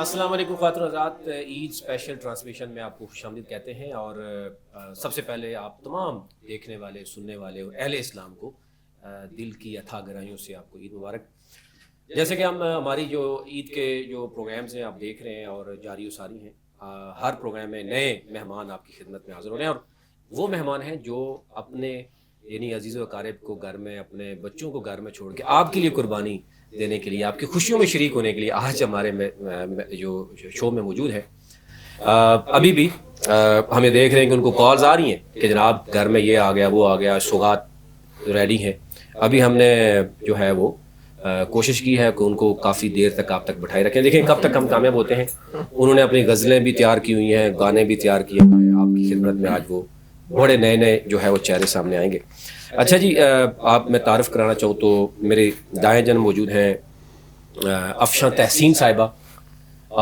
अस्सलाम वालेकुम ख़वातीन हज़रात, ईद स्पेशल ट्रांसमिशन में आपको खुशामदीद कहते हैं। और सबसे पहले आप तमाम देखने वाले, सुनने वाले और अहले इस्लाम को दिल की अथाह गहराइयों से आपको ईद मुबारक। जैसे कि हम हमारी जो ईद के जो प्रोग्राम्स हैं आप देख रहे हैं और जारी सारी हैं, हर प्रोग्राम में नए मेहमान आपकी खिदमत में हाज़िर हो रहे हैं। और वो मेहमान हैं जो अपने यानी अजीज़ व अकारिब को घर में, अपने बच्चों को घर में छोड़ के आपके लिए कुर्बानी देने के लिए, आपकी खुशियों में शरीक होने के लिए आज हमारे जो शो में मौजूद है। अभी भी हमें देख रहे हैं कि उनको कॉल्स आ रही हैं कि जनाब घर में ये आ गया, वो आ गया, सौगात रेडी है। अभी हमने जो है वो कोशिश की है कि उनको काफ़ी देर तक आप तक बैठाए रखें। देखें कब तक हम कामयाब होते हैं। उन्होंने अपनी गज़लें भी तैयार की हुई हैं, गाने भी तैयार किए हुए हैं। आपकी खिदमत में आज वो बड़े नए नए जो है वो चेहरे सामने आएंगे। अच्छा जी, आप मैं तारुफ कराना चाहूँ तो मेरे दाएं जन मौजूद हैं अफशा तहसीन साहिबा।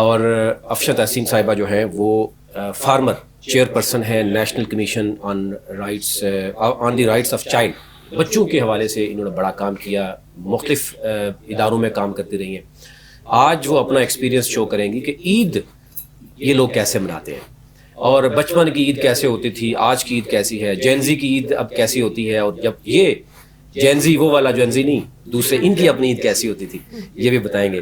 और अफशा तहसीन साहिबा जो है वो फार्मर चेयरपर्सन है national commission on the rights of child. बच्चों के हवाले से इन्होंने बड़ा काम किया, मुख्तलिफ इदारों में काम करती रही हैं। आज वो अपना एक्सपीरियंस शो करेंगी कि ईद ये लोग कैसे मनाते हैं और बचपन की ईद कैसे होती थी, आज की ईद कैसी है, जेनजी की ईद अब कैसी होती है। और जब ये जेनजी वो वाला जेनजी नहीं, दूसरे इनकी अपनी ईद कैसी होती थी, ये भी बताएंगे।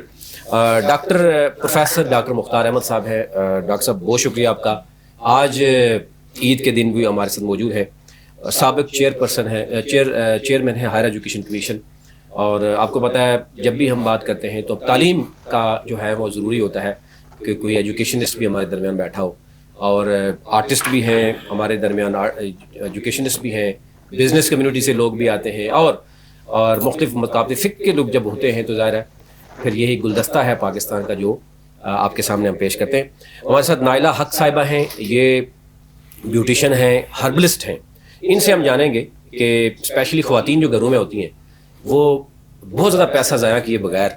प्रोफेसर मुख्तार अहमद साहब हैं। डॉक्टर साहब बहुत शुक्रिया आपका, आज ईद के दिन भी हमारे साथ मौजूद है। साबिक चेयरपर्सन है, चेयरमैन है हायर एजुकेशन कमीशन। और आपको पता है जब भी हम बात करते हैं तो तालीम का जो है वो ज़रूरी होता है कि कोई एजुकेशनिस्ट भी हमारे दरमियान बैठा हो। और आर्टिस्ट भी हैं हमारे दरमियान, एजुकेशनिस्ट भी हैं, बिज़नेस कम्युनिटी से लोग भी आते हैं। और मुख्तलिफ मकाबले फ़िक्र के लोग जब होते हैं तो ज़ाहिर है फिर यही गुलदस्ता है पाकिस्तान का जो आपके सामने हम पेश करते हैं। हमारे साथ नाइला हक साहिबा हैं, ये ब्यूटिशन हैं, हर्बलिस्ट हैं। इनसे हम जानेंगे कि स्पेशली ख़वातीन जो घरों में होती हैं वो बहुत ज़्यादा पैसा ज़ाया किए बगैर,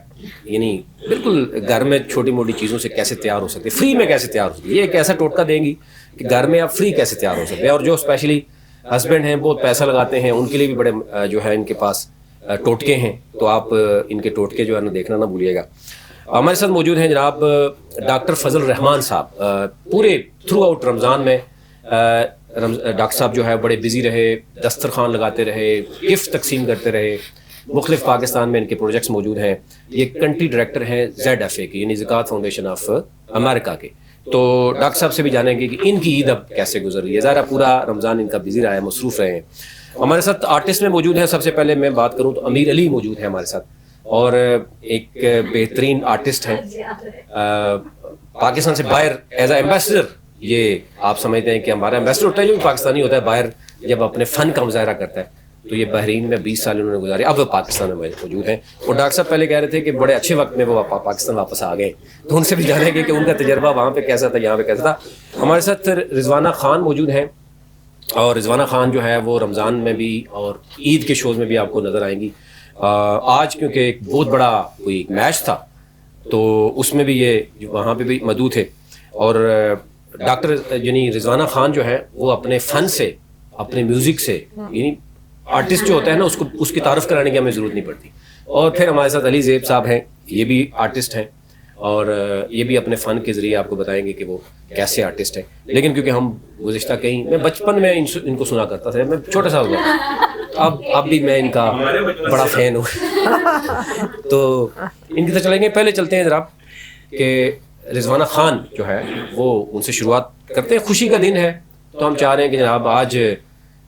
यानी बिल्कुल घर में छोटी मोटी चीज़ों से कैसे तैयार हो सकते हैं, फ्री में कैसे तैयार हो सकते हैं। ये एक ऐसा टोटका देंगी कि घर में आप फ्री कैसे तैयार हो सकते हैं। और जो स्पेशली हस्बैंड हैं बहुत पैसा लगाते हैं, उनके लिए भी बड़े जो है इनके पास टोटके हैं। तो आप इनके टोटके जो है ना देखना ना भूलिएगा। हमारे साथ मौजूद हैं जनाब डॉक्टर फजल रहमान साहब। पूरे थ्रू आउट रमज़ान में डॉक्टर साहब जो है बड़े बिजी रहे, दस्तरखान लगाते रहे, गिफ्ट तकसीम करते रहे। मुख्तलिफ पाकिस्तान में इनके प्रोजेक्ट्स मौजूद हैं। ये कंट्री डायरेक्टर हैं ZFA के, यानी ज़कात फाउंडेशन ऑफ अमेरिका के। तो डॉक्टर साहब से भी जानेंगे कि इनकी ईद अब कैसे गुजर रही है। ज़रा पूरा रमज़ान इनका बिजी रहा है, मसरूफ़ रहे हैं। हमारे साथ आर्टिस्ट में मौजूद हैं। सबसे पहले मैं बात करूँ तो अमीर अली मौजूद है हमारे साथ, और एक बेहतरीन आर्टिस्ट हैं पाकिस्तान से बाहर एज ए एम्बेसडर। ये आप समझते हैं कि हमारा एम्बेसडर होता है जो भी पाकिस्तानी होता है, बाहर जब अपने फ़न का मुजाहरा करता है। तो ये बहरीन में 20 साल उन्होंने गुजारे, अब पाकिस्तान में मौजूद हैं। और डॉक्टर साहब पहले कह रहे थे कि बड़े अच्छे वक्त में वो पाकिस्तान वापस आ गए, तो उनसे भी जानेंगे कि उनका तजर्बा वहाँ पे कैसा था, यहाँ पे कैसा था। हमारे साथ रिजवाना खान मौजूद हैं, और रिजवाना खान जो है वो रमज़ान में भी और ईद के शोज़ में भी आपको नज़र आएंगी। आज क्योंकि एक बहुत बड़ा कोई मैच था तो उसमें भी ये वहाँ पे भी मौजूद थे। और डॉक्टर यानी रिजवाना खान जो है वो अपने फ़न से, अपने म्यूज़िक से, यानी आर्टिस्ट जो होता है ना उसको उसकी तारीफ कराने की हमें ज़रूरत नहीं पड़ती। और फिर हमारे साथ अली ज़ेब साहब हैं, ये भी आर्टिस्ट हैं और ये भी अपने फ़न के ज़रिए आपको बताएंगे कि वो कैसे आर्टिस्ट हैं। लेकिन क्योंकि हम गुज़िश्ता कहीं, मैं बचपन में इनको सुना करता था, मैं छोटा सा हुआ, अब भी मैं इनका बड़ा फ़ैन हूँ। तो इनकी तरफ चलेंगे। पहले चलते हैं जनाब कि रिजवाना खान जो है वो उनसे शुरुआत करते हैं। खुशी का दिन है तो हम चाह रहे हैं कि जनाब आज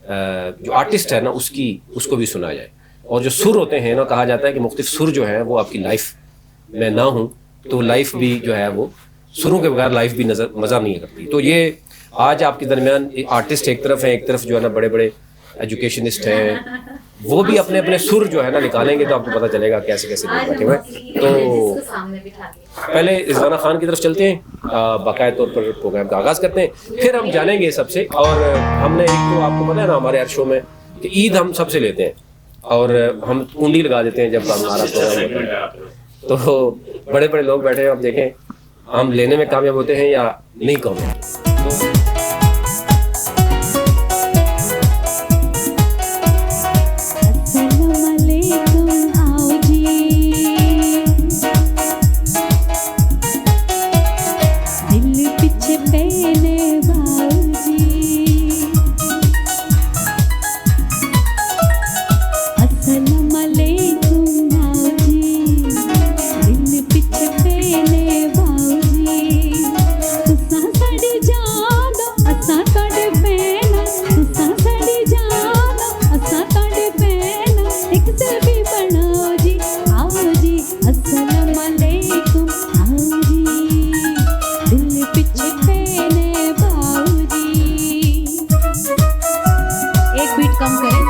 जो आर्टिस्ट है ना उसको भी सुना जाए। और जो सुर होते हैं ना, कहा जाता है कि मुख्तलिफ सुर जो है वो आपकी लाइफ में ना हो तो लाइफ भी जो है वो सुरों के बगैर लाइफ भी मज़ा नहीं करती। तो ये आज आपके दरमियान आर्टिस्ट एक तरफ है, एक तरफ जो है ना बड़े बड़े एजुकेशनिस्ट हैं, वो भी अपने अपने सुर जो है ना निकालेंगे तो आपको पता चलेगा कैसे कैसे लोग बैठे हुए हैं। तो पहले रिजवाना खान की तरफ चलते हैं, बाकायदा तौर पर प्रोग्राम का आगाज़ करते हैं, फिर हम जानेंगे सबसे। और हमने एक तो आपको पता है ना हमारे हर शो में कि ईद हम सबसे लेते हैं और हम कुंडी लगा देते हैं जब हमारा प्रोग्राम होता है। तो बड़े बड़े लोग बैठे हैं, अब देखें हम लेने में कामयाब होते हैं या नहीं कामयाब। बनाओ जी, आओ जी, अस्सलाम वालेकुम, आओ जी, दिल पीछे पहने बाऊ जी। एक बीट कम करें।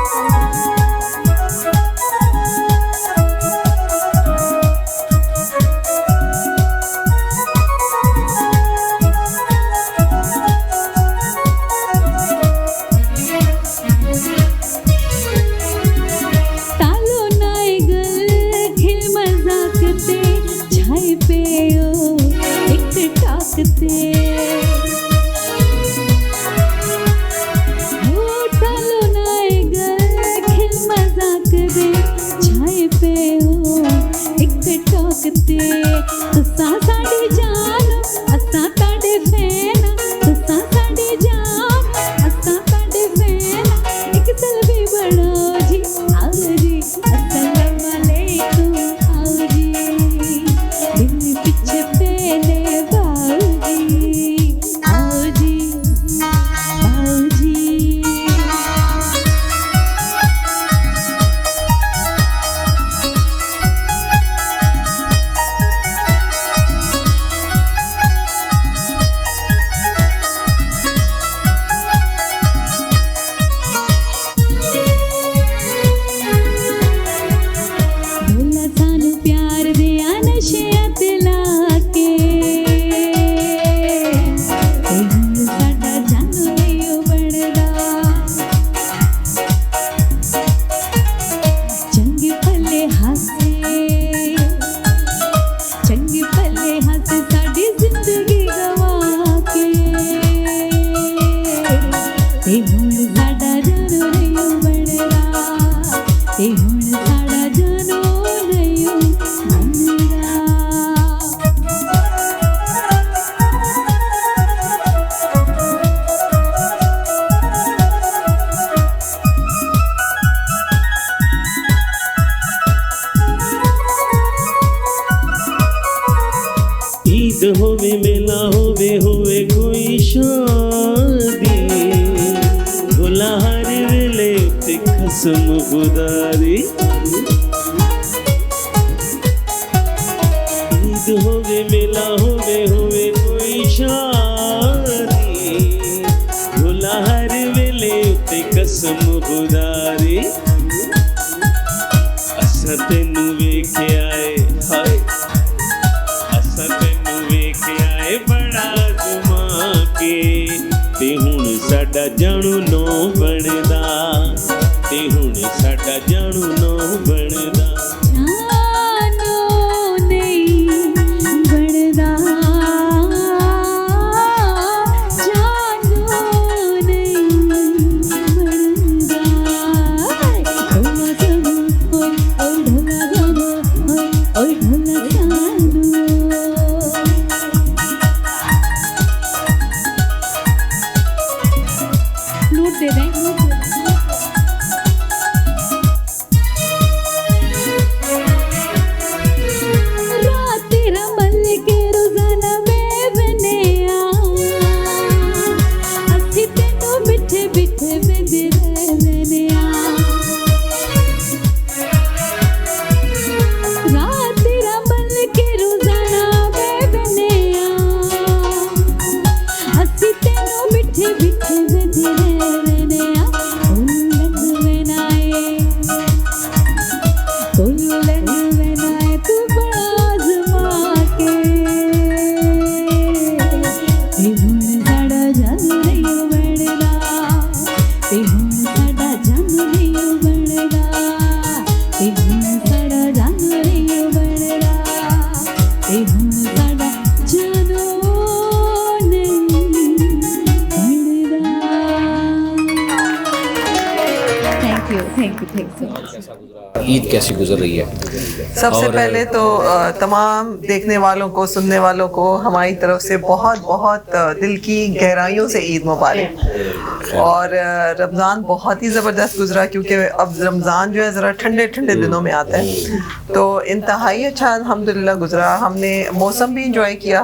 तुसा साडी जान असा ताडे फैन, तुसा साडी जान असा ताडे फैन, एक सेल्फी बनाओ जी, आओ जी, अस्सलाम वालेकुम, आओ जी, दिल पीछे पहने बाऊ जी, आओ जी, बाऊ जी। होवे मेला होवे होवे कोई शादी, भोला हर वेले ते कसम खुदारी। ईद होवे मेला होवे होवे कोई शादी, भोला हर वेले ते कसम खुदारी। असा तेनू वेखे आए हाय, बड़ा जुमा के ते हुण साडा जानू नो बनदा, ते हुण साडा जानू नो बनदा। जानू नहीं बनदा, जानू नहीं बनदा। ढोला जानू ओए ढोला जानू ओए ढोला जानू। नोट दे दें। रात तेरा मल के रोजाना में बनेया, असी तेनू बिठे बिठे बेदे रहनेया। रात तेरा मल के रोजाना में बनेया, असी तेनू बिठे बिठे बेदे रहनेया। तू बड़ा आज़मा के, ते हुण साडा जानू नहीं बनदा, ते हुण साडा जानू नहीं बनदा, ते हुण साडा जानू नहीं बनदा, ते हुण साडा जानू नहीं बनदा। Thank you so much. Eid कैसी गुजर रही है? सबसे पहले तो तमाम देखने वालों को, सुनने वालों को हमारी तरफ से बहुत बहुत दिल की गहराइयों से ईद मुबारक। और रमज़ान बहुत ही ज़बरदस्त गुजरा, क्योंकि अब रमज़ान जो है ज़रा ठंडे ठंडे दिनों में आता है, तो इंतहाई अच्छा अल्हम्दुलिल्लाह गुजरा। हमने मौसम भी इंजॉय किया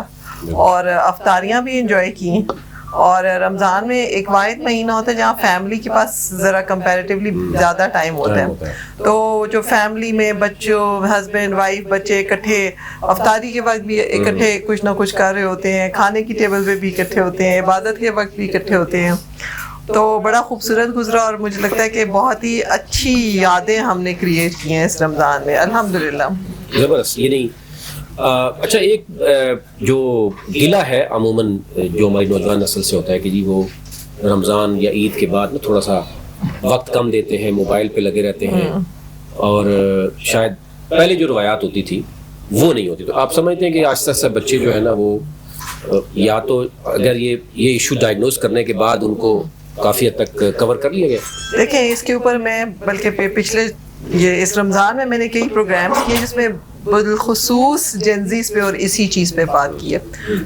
और अफ्तारियाँ भी इंजॉय की, और रमज़ान में एक वाहिद महीना होता है जहाँ फैमिली के पास ज़रा कंपैरेटिवली ज़्यादा टाइम होता है। तो जो फैमिली में बच्चों, हस्बैंड वाइफ, बच्चे इकट्ठे अफ्तारी के वक्त भी इकट्ठे कुछ ना कुछ कर रहे होते हैं, खाने की टेबल पे भी इकट्ठे होते हैं, इबादत के वक्त भी इकट्ठे होते हैं। तो बड़ा खूबसूरत गुजरा और मुझे लगता है कि बहुत ही अच्छी यादें हमने क्रिएट की हैं इस रमज़ान में, अल्हम्दुलिल्लाह। ज़बरदस्त। ये नहीं अच्छा, एक जो गिला है अमूमन जो हमारी नौजवान नस्ल से होता है कि जी वो रमज़ान या ईद के बाद में थोड़ा सा वक्त कम देते हैं, मोबाइल पे लगे रहते हैं, और शायद पहले जो रवायात होती थी वो नहीं होती। तो आप समझते हैं कि आस्ते आस्ते बच्चे जो है ना वो या तो अगर ये इशू डायग्नोज करने के बाद उनको काफ़ी हद तक कवर कर लिया गया? देखें, इसके ऊपर मैं बल्कि पिछले इस रमज़ान में मैंने कई प्रोग्राम्स किए जिसमें बिलखुसूस जेनजीज पे और इसी चीज़ पे बात की है।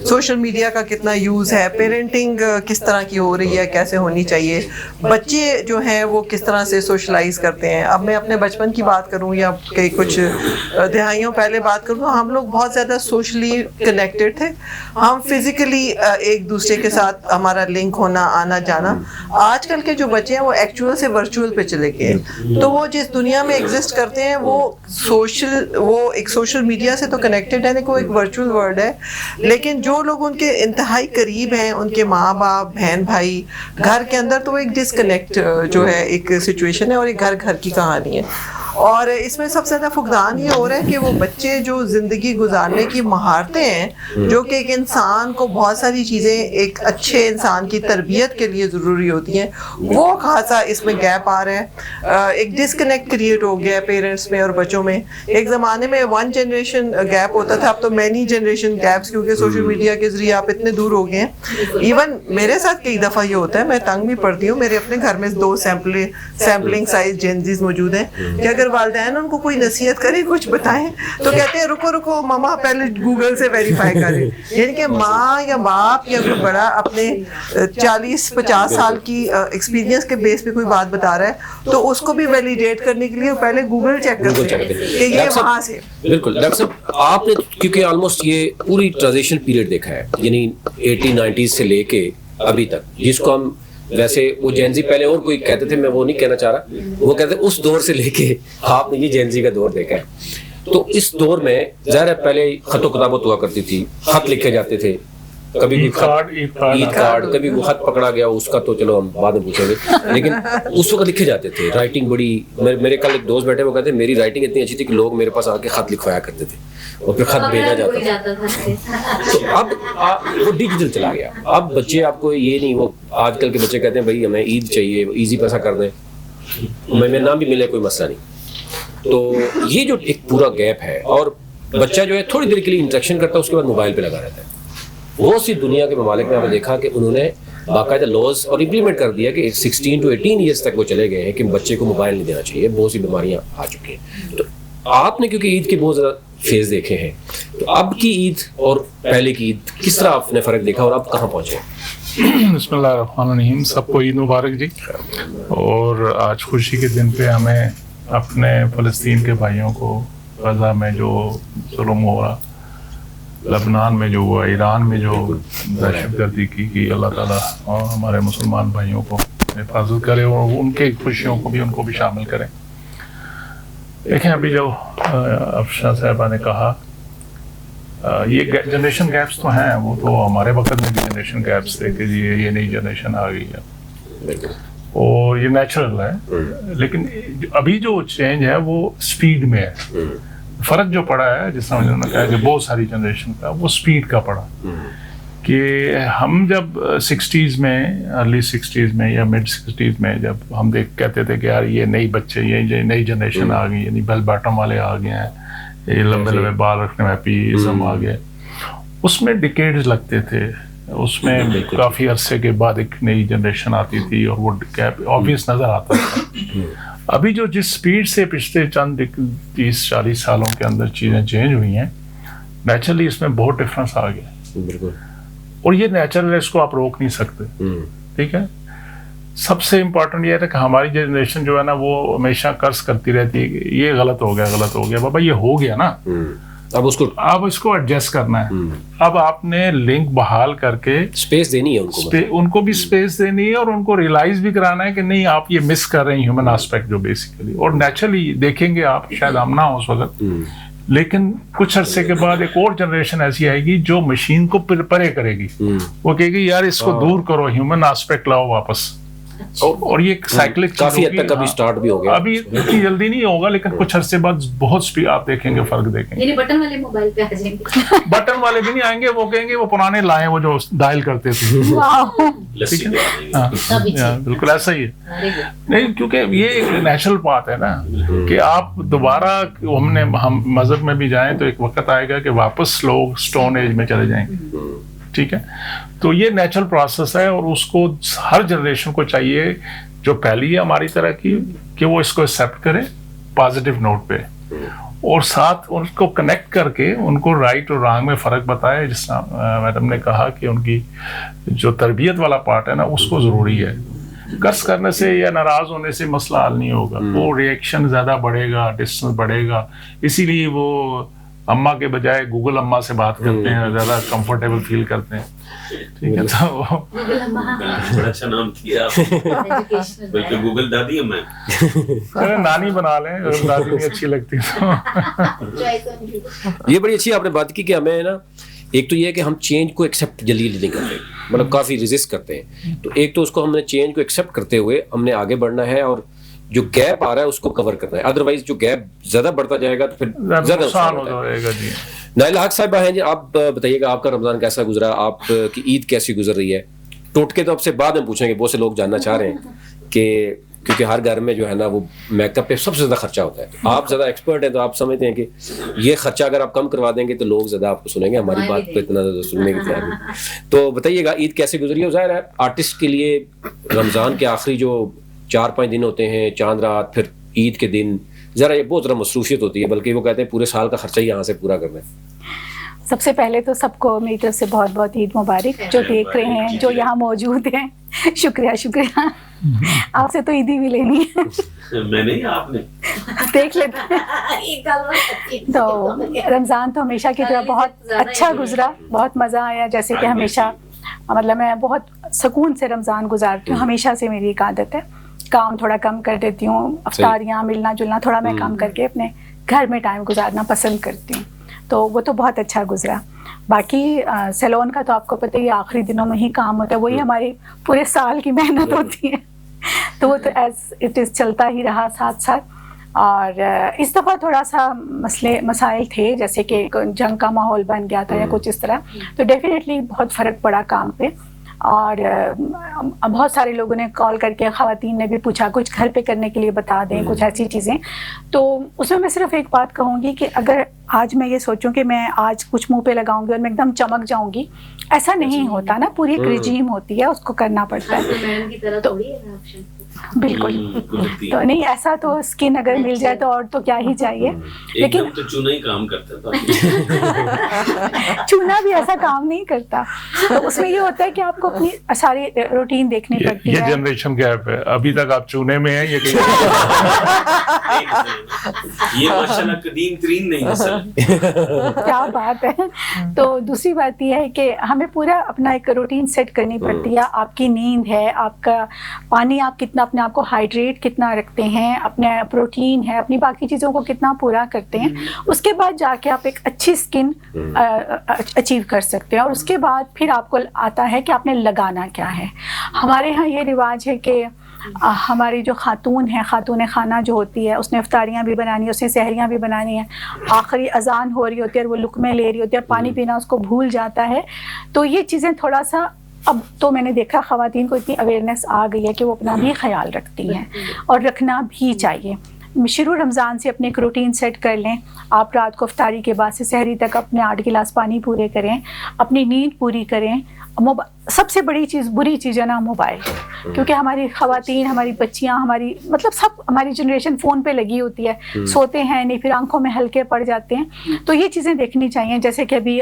सोशल मीडिया का कितना यूज़ है, पेरेंटिंग किस तरह की हो रही है, कैसे होनी चाहिए, बच्चे जो हैं वो किस तरह से सोशलाइज करते हैं। अब मैं अपने बचपन की बात करूं या कई कुछ दहाइयों पहले बात करूं तो हम लोग बहुत ज़्यादा सोशली कनेक्टेड थे, हम फिज़िकली एक दूसरे के साथ हमारा लिंक होना, आना जाना। आजकल के जो बच्चे हैं वो एक्चुअल से वर्चुअल पे चले गए, तो वो जिस दुनिया में एग्जिस्ट करते हैं वो एक सोशल मीडिया से तो कनेक्टेड है, लेकिन वो एक वर्चुअल वर्ल्ड है। लेकिन जो लोग उनके इंतहाई करीब हैं, उनके माँ बाप, बहन भाई, घर के अंदर, तो वो एक डिसकनेक्ट जो है एक सिचुएशन है और एक घर घर की कहानी है। और इसमें सबसे ज़्यादा फुकदान ये हो रहा है कि वो बच्चे जो ज़िंदगी गुजारने की महारतें हैं, जो कि एक इंसान को बहुत सारी चीज़ें एक अच्छे इंसान की तरबियत के लिए ज़रूरी होती हैं, वो खासा इसमें गैप आ रहा है। एक डिसकनेक्ट क्रिएट हो गया है पेरेंट्स में और बच्चों में। एक ज़माने में 1 जनरेशन गैप होता था, अब तो मैनी जनरेशन गैप्स, क्योंकि सोशल मीडिया के ज़रिए आप इतने दूर हो गए हैं। इवन मेरे साथ कई दफ़ा ये होता है, मैं तंग भी पड़ती हूँ, मेरे अपने घर में 2 सैम्पलिंग साइज जेनजीज मौजूद हैं कि अगर वालिदैन उनको कोई नसीहत करे, कुछ बताएं, तो कहते हैं रुको रुको मामा पहले गूगल से वेरीफाई करें। यानी कि माँ या बाप या कोई बड़ा अपने 40-50 साल की एक्सपीरियंस के बेस पे कोई बात बता रहा है तो उसको भी वैलिडेट करने के लिए पहले गूगल चेक करते हैं कि ये वहाँ से। बिल्कुल डॉक्टर साहब, आपने क्योंकि ऑलमोस्ट ये पूरी ट्रांजिशन पीरियड देखा है, यानी 80-90s से लेके अभी तक, जिसको हम वैसे वो जेनजी पहले और कोई कहते थे, मैं वो नहीं कहना चाह रहा, वो कहते उस दौर से लेके आपने ये जेनजी का दौर देखा है। तो इस दौर में ज़ाहिर है पहले खतो किताबत हुआ करती थी, खत लिखे जाते थे, कभी ईद कार्ड, कभी वो खत पकड़ा गया उसका तो चलो हम बाद में पूछेंगे, लेकिन उस वक्त लिखे जाते थे। राइटिंग बड़ी, मेरे कल एक दोस्त बैठे वो कहते मेरी राइटिंग इतनी अच्छी थी कि लोग मेरे पास आके खत लिखवाया करते थे और फिर खत भेजा जाता था। तो अब वो डिजिटल चला गया, अब बच्चे आपको ये नहीं, वो आजकल के बच्चे कहते हैं भाई हमें ईद चाहिए, ईजी पैसा कर दें, मैं नाम भी मिले कोई मसला नहीं। तो ये जो एक पूरा गैप है, और बच्चा जो है थोड़ी देर के लिए इंटरेक्शन करता है उसके बाद मोबाइल पे लगा रहता है। बहुत सी दुनिया के ममालिक में आपने देखा कि उन्होंने बाकायदा लॉज और इम्प्लीमेंट कर दिया कि 16 to 18 ईयर्स तक वो चले गए हैं कि बच्चे को मोबाइल नहीं देना चाहिए। बहुत सी बीमारियां आ चुकी हैं। तो आपने क्योंकि ईद के बहुत ज़्यादा फेज देखे हैं, तो अब की ईद और पहले की ईद किस तरह आपने फ़र्क देखा और अब कहाँ पहुँचे? बिस्मिल्लाहिर्रहमानिर्रहीम, सबको ईद मुबारक जी। और आज खुशी के दिन पे हमें अपने फ़लस्तीन के भाइयों को गज़ा में जो जुल्म हो रहा, लबनान में जो हुआ, ईरान में जो दहशतगर्दी की अल्लाह ताला और हमारे मुसलमान भाइयों को हिफाजत करे और उनके खुशियों को भी उनको भी शामिल करें। देखें, अभी जो अफशा साहबा ने कहा, ये जनरेशन गैप्स तो हैं, वो तो हमारे वक्त में भी जनरेशन गैप्स थे कि ये नई जनरेशन आ गई है और ये नेचुरल है। लेकिन अभी जो चेंज है वो स्पीड में है। फ़र्क जो पड़ा है, जिस तरह उन्होंने कहा कि बहुत सारी जनरेशन का, वो स्पीड का पड़ा कि हम जब 60s में, अर्ली 60s में या मिड 60s में जब हम कहते थे कि यार ये नई बच्चे, ये नई जनरेशन आ गई, यानी बेल बॉटम वाले आ गए हैं, ये लंबे लंबे बाल रखने में हैप्पीज़म आ गए, उसमें डिकेड्स लगते थे, उसमें काफ़ी अरसे के बाद एक नई जनरेशन आती थी और वो गैप ऑब्वियस नज़र आता था। अभी जो जिस स्पीड से पिछले चंद 30-40 सालों के अंदर चीज़ें चेंज हुई हैं, नेचुरली इसमें बहुत डिफरेंस आ गया। बिल्कुल। और ये नेचुरल है, इसको आप रोक नहीं सकते। ठीक है। सबसे इम्पोर्टेंट ये है कि हमारी जनरेशन जो है ना, वो हमेशा कर्ज करती रहती है कि ये गलत हो गया, गलत हो गया। बाबा ये हो गया ना, अब उसको अब इसको एडजस्ट करना है। अब आपने लिंक बहाल करके स्पेस देनी है उनको, उनको भी स्पेस देनी है और उनको रियलाइज भी कराना है कि नहीं आप ये मिस कर रहे हैं ह्यूमन एस्पेक्ट जो बेसिकली, और नेचुरली देखेंगे आप, शायद हम ना हो उस वक्त, लेकिन कुछ अरसे के बाद एक और जनरेशन ऐसी आएगी जो मशीन को परे करेगी, वो कहेगी यार इसको दूर करो, ह्यूमन एस्पेक्ट लाओ वापस। और ये साइक्लिक काफी हद तक अभी स्टार्ट भी हो गया, अभी इतनी जल्दी नहीं होगा, लेकिन कुछ अरसे बाद बहुत स्पीड आप देखेंगे, फर्क देखेंगे। यानी बटन वाले मोबाइल पे आ जाएंगे। बटन वाले भी नहीं आएंगे, वो कहेंगे वो पुराने लाए वो जो डायल करते थे। लस्सी पे आ जाएंगे। हाँ, बिल्कुल ऐसा ही है। नहीं, क्योंकि ये एक नेचुरल बात है ना कि आप दोबारा, हम मजहब में भी जाएं तो एक वक्त आएगा कि वापस लोग स्टोन एज में चले जाएंगे, ठीक है। तो ये नेचुरल प्रोसेस है और उसको हर जनरेशन को चाहिए जो पहली है हमारी तरह की कि वो इसको एक्सेप्ट करे पॉजिटिव नोट पे, और साथ उनको कनेक्ट करके उनको राइट और रॉन्ग में फ़र्क बताए। जिस मैडम ने कहा कि उनकी जो तरबियत वाला पार्ट है ना उसको ज़रूरी है। कर्ज करने से या नाराज़ होने से मसला हल नहीं होगा, वो रिएक्शन ज़्यादा बढ़ेगा, डिस्टेंस बढ़ेगा। इसीलिए वो अम्मा के बजाय गूगल अम्मा से बात करते हैं, ज़्यादा कंफर्टेबल फील करते हैं, ठीक है। तो बड़ा अच्छा नाम किया आपने, बल्कि गूगल दादी अम्मा अरे नानी बना लें, अगर दादी नहीं अच्छी लगती तो। ये बड़ी अच्छी आपने बात की कि हमें ना, एक तो ये है कि हम चेंज को एक्सेप्ट जल्दी नहीं करते, मतलब काफ़ी रेजिस्ट करते हैं। तो एक तो उसको हमने चेंज को एक्सेप्ट करते हुए हमने आगे बढ़ना है, और जो गैप आ रहा है उसको कवर करना है। अदरवाइज जो गैप ज़्यादा बढ़ता जाएगा तो फिर ज़्यादा नुकसान हो जाएगा। जी नाइला हक साहिबा हैं जी, आप बताइएगा आपका रमज़ान कैसा गुजरा, आपकी ईद कैसी गुजर रही है? टोटके तो आपसे बाद में पूछेंगे, बहुत से लोग जानना चाह रहे हैं कि क्योंकि हर घर में जो है ना वो मेकअप पे सबसे ज़्यादा खर्चा होता है। आप ज़्यादा एक्सपर्ट हैं तो आप समझते हैं कि ये खर्चा अगर आप कम करवा देंगे तो लोग ज़्यादा आपको सुनेंगे, हमारी बात को इतना ज़्यादा सुनने की तैयार नहीं। तो बताइएगा ईद कैसी गुजरी है? ज़ाहिर है आर्टिस्ट के लिए रमज़ान के आखिरी जो 4-5 दिन होते हैं, चांद रात, फिर ईद के दिन, ज़रा ये बहुत ज़्यादा मसरूफियत होती है, बल्कि वो कहते हैं पूरे साल का खर्चा ही यहाँ से पूरा करना है। सबसे पहले तो सबको मेरी तरफ से बहुत बहुत ईद मुबारक, जो देख रहे हैं, जो यहाँ मौजूद हैं। शुक्रिया। आपसे तो ईदी भी लेनी है। मैंने आपने देख लेते हैं। तो रमज़ान तो हमेशा की तरह बहुत अच्छा गुजरा, बहुत मज़ा आया। जैसे कि हमेशा, मतलब मैं बहुत सुकून से रमज़ान गुजारती हूँ, हमेशा से मेरी एक आदत है। काम थोड़ा कम कर देती हूँ, अफ्तारियाँ, मिलना जुलना थोड़ा मैं कम करके अपने घर में टाइम गुजारना पसंद करती हूँ। तो वो तो बहुत अच्छा गुजरा। बाकी सैलून का तो आपको पता ही आखिरी दिनों में ही काम होता है, वही हमारी पूरे साल की मेहनत होती है। तो वो तो एज इट इज़ चलता ही रहा साथ साथ। और इस दफ़ा थोड़ा सा मसाइल थे, जैसे कि जंग का माहौल बन गया था या कुछ इस तरह, तो डेफिनेटली बहुत फ़र्क पड़ा काम पे। और बहुत सारे लोगों ने कॉल करके, ख़वातीन ने भी पूछा कुछ घर पे करने के लिए बता दें, कुछ ऐसी चीज़ें। तो उसमें मैं सिर्फ एक बात कहूँगी कि अगर आज मैं ये सोचूं कि मैं आज कुछ मुंह पे लगाऊंगी और मैं एकदम चमक जाऊंगी, ऐसा नहीं होता ना। पूरी एक रिजीम होती है, उसको करना पड़ता है। तो बिल्कुल तो नहीं, ऐसा तो स्किन अगर मिल जाए तो और तो क्या ही चाहिए। लेकिन तो चूना ही काम करता था। चूना भी ऐसा काम नहीं करता। तो उसमें ये होता है कि आपको अपनी सारी रूटीन देखनी पड़ती है। ये जनरेशन गैप है, अभी तक आप चूने में हैं। ये माशाल्लाह कदीम तरीन नहीं नस्ल। क्या बात है। तो दूसरी बात यह है कि हमें पूरा अपना एक रूटीन सेट करनी पड़ती है। आपकी नींद है, आपका पानी, आप कितना अपने आप को हाइड्रेट कितना रखते हैं, अपने प्रोटीन है, अपनी बाकी चीज़ों को कितना पूरा करते हैं, उसके बाद जाके आप एक अच्छी स्किन अचीव कर सकते हैं। और उसके बाद फिर आपको आता है कि आपने लगाना क्या है। हमारे यहाँ ये रिवाज है कि हमारी जो खातून है, खातून खाना जो होती है, उसने इफ्तारियाँ भी बनानी है, उसने सहरियाँ भी बनानी है, आखिरी अजान हो रही होती है और वो लुकमे ले रही होती है, पानी पीना उसको भूल जाता है। तो ये चीज़ें थोड़ा सा, अब तो मैंने देखा ख़वातीन को इतनी अवेयरनेस आ गई है कि वो अपना भी ख्याल रखती हैं और रखना भी चाहिए। शुरू रमज़ान से अपने एक रूटीन सेट कर लें। आप रात को इफ्तारी के बाद से सहरी तक अपने 8 गिलास पानी पूरे करें, अपनी नींद पूरी करें। सबसे बड़ी चीज़, बुरी चीज़ है ना मोबाइल, क्योंकि हमारी ख़वातीन, हमारी बच्चियां, हमारी मतलब सब हमारी जनरेशन फ़ोन पे लगी होती है, सोते हैं नहीं, फिर आंखों में हल्के पड़ जाते हैं। तो ये चीज़ें देखनी चाहिए। जैसे कि अभी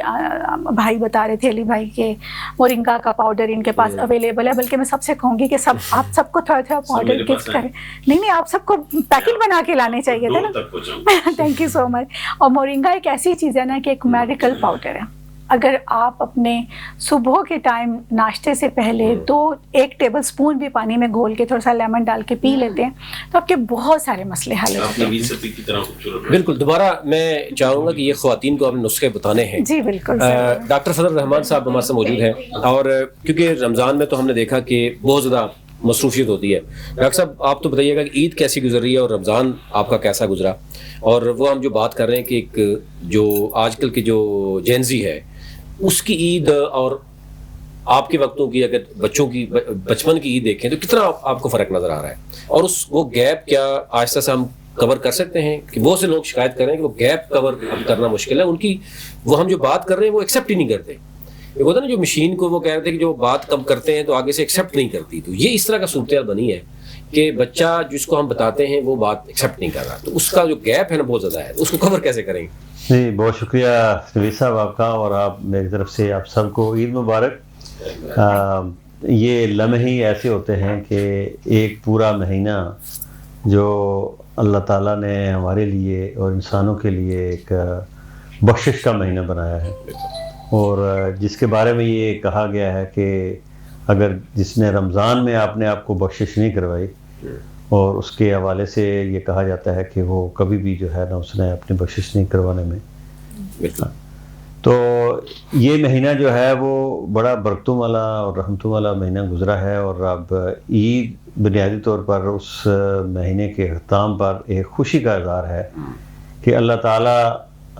भाई बता रहे थे, अली भाई के मोरिंगा का पाउडर इनके पास अवेलेबल है, बल्कि मैं सबसे कहूँगी कि सब आप सबको थोड़ा थोड़ा पाउडर गिफ्ट करें। नहीं, आप सबको पैकेट बना के लाने चाहिए थे ना। Thank you so much. और मोरिंगा एक ऐसी चीज़ है ना कि एक मेडिकल पाउडर है। अगर आप अपने सुबह के टाइम नाश्ते से पहले 1 टेबल स्पून भी पानी में घोल के थोड़ा सा लेमन डाल के पी लेते हैं तो आपके बहुत सारे मसले हल हो जाते हैं। बिल्कुल। दोबारा मैं चाहूँगा कि ये ख्वातीन को आपने नुस्खे बताने हैं। जी बिल्कुल। डॉक्टर फजल रहमान साहब हमारे साथ मौजूद हैं, और क्योंकि रमज़ान में तो हमने देखा कि बहुत ज़्यादा मसरूफियत होती है। डॉक्टर साहब, आप तो बताइएगा कि ईद कैसी गुजर रही है और रमज़ान आपका कैसा गुजरा, और वो हम जो बात कर रहे हैं कि एक जो आजकल की जो जेनजी है उसकी ईद और आपके वक्तों की, अगर बच्चों की बचपन की ईद देखें तो कितना आपको फ़र्क नज़र आ रहा है, और वो गैप क्या आहिस्ता से हम कवर कर सकते हैं? कि बहुत से लोग शिकायत कर रहे हैं कि वो गैप कवर करना मुश्किल है उनकी, वो हम जो बात कर रहे हैं वो एक्सेप्ट ही नहीं करते। ये होता है ना, जो मशीन को वो कह रहे थे कि जो बात कम करते हैं तो आगे से एक्सेप्ट नहीं करती, तो ये इस तरह का सूरत बनी है कि बच्चा जिसको हम बताते हैं वो बात एक्सेप्ट नहीं कर रहा, तो उसका जो गैप है ना बहुत ज़्यादा है, तो उसको कवर कैसे करेंगे? जी, बहुत शुक्रिया नवीद साहब आपका, और आप मेरी तरफ से आप सबको ईद मुबारक। ये लम्हे ही ऐसे होते हैं कि एक पूरा महीना जो अल्लाह ताला ने हमारे लिए और इंसानों के लिए एक बख्शिश का महीना बनाया है, और जिसके बारे में ये कहा गया है कि अगर जिसने रमज़ान में आपने आपको बख्शिश नहीं करवाई, और उसके हवाले से ये कहा जाता है कि वो कभी भी जो है ना उसने अपनी बख्शिश नहीं करवाने में। तो ये महीना जो है वो बड़ा बरकतों वाला और रहमतों वाला महीना गुजरा है, और अब ईद बुनियादी तौर पर उस महीने के अख्ताम पर एक खुशी का इज़हार है कि अल्लाह ताला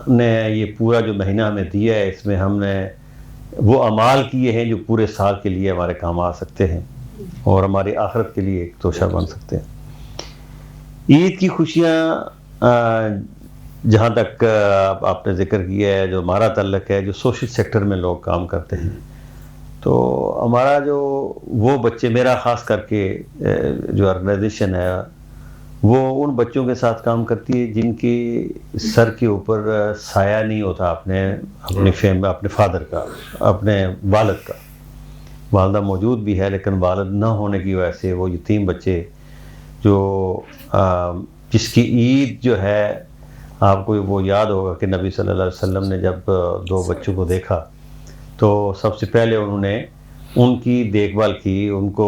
ने ये पूरा जो महीना हमें दिया है, इसमें हमने वो अमाल किए हैं जो पूरे साल के लिए हमारे काम आ सकते हैं और हमारी आखिरत के लिए एक तोशा बन सकते हैं। ईद की खुशियाँ जहाँ तक आपने जिक्र किया है, जो हमारा तल्लक है, जो सोशल सेक्टर में लोग काम करते हैं, तो हमारा जो वो बच्चे, मेरा ख़ास करके जो ऑर्गेनाइजेशन है वो उन बच्चों के साथ काम करती है जिनके सर के ऊपर साया नहीं होता अपने फादर का, अपने वालिद का। वालदा मौजूद भी है लेकिन वालिद ना होने की वजह से वो यतीम बच्चे जो जिसकी ईद जो है, आपको वो याद होगा कि नबी सल्लल्लाहु अलैहि वसल्लम ने जब 2 बच्चों को देखा तो सबसे पहले उन्होंने उनकी देखभाल की, उनको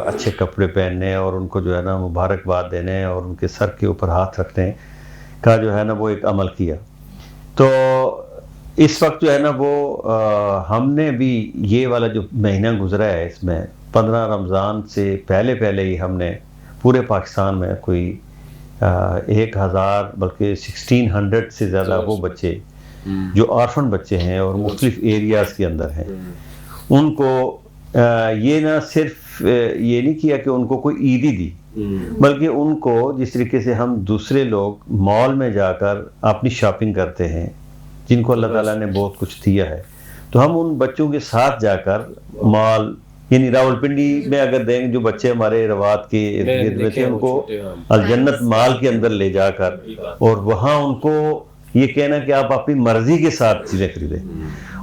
अच्छे कपड़े पहनने और उनको जो है ना मुबारकबाद देने और उनके सर के ऊपर हाथ रखने का जो है ना वो एक अमल किया। तो इस वक्त जो है ना वो हमने भी ये वाला जो महीना गुजरा है, इसमें 15 रमज़ान से पहले ही हमने पूरे पाकिस्तान में कोई 1000 बल्कि 1600 से ज़्यादा वो बच्चे जो ऑर्फन बच्चे हैं और मुख्तलिफ एरियाज़ के अंदर हैं, उनको ये ना सिर्फ ये नहीं किया कि उनको कोई ईदी दी, बल्कि उनको जिस तरीके से हम दूसरे लोग मॉल में जाकर अपनी शॉपिंग करते हैं, जिनको अल्लाह ताला ने बहुत कुछ दिया है, तो हम उन बच्चों के साथ जाकर मॉल, यानी रावलपिंडी में अगर देंगे जो बच्चे हमारे रवात के इर्द गिर्द थे, उनको अलजन्नत मॉल के अंदर ले जाकर और वहाँ उनको ये कहना कि आप अपनी मर्जी के साथ चीज़ें खरीदें,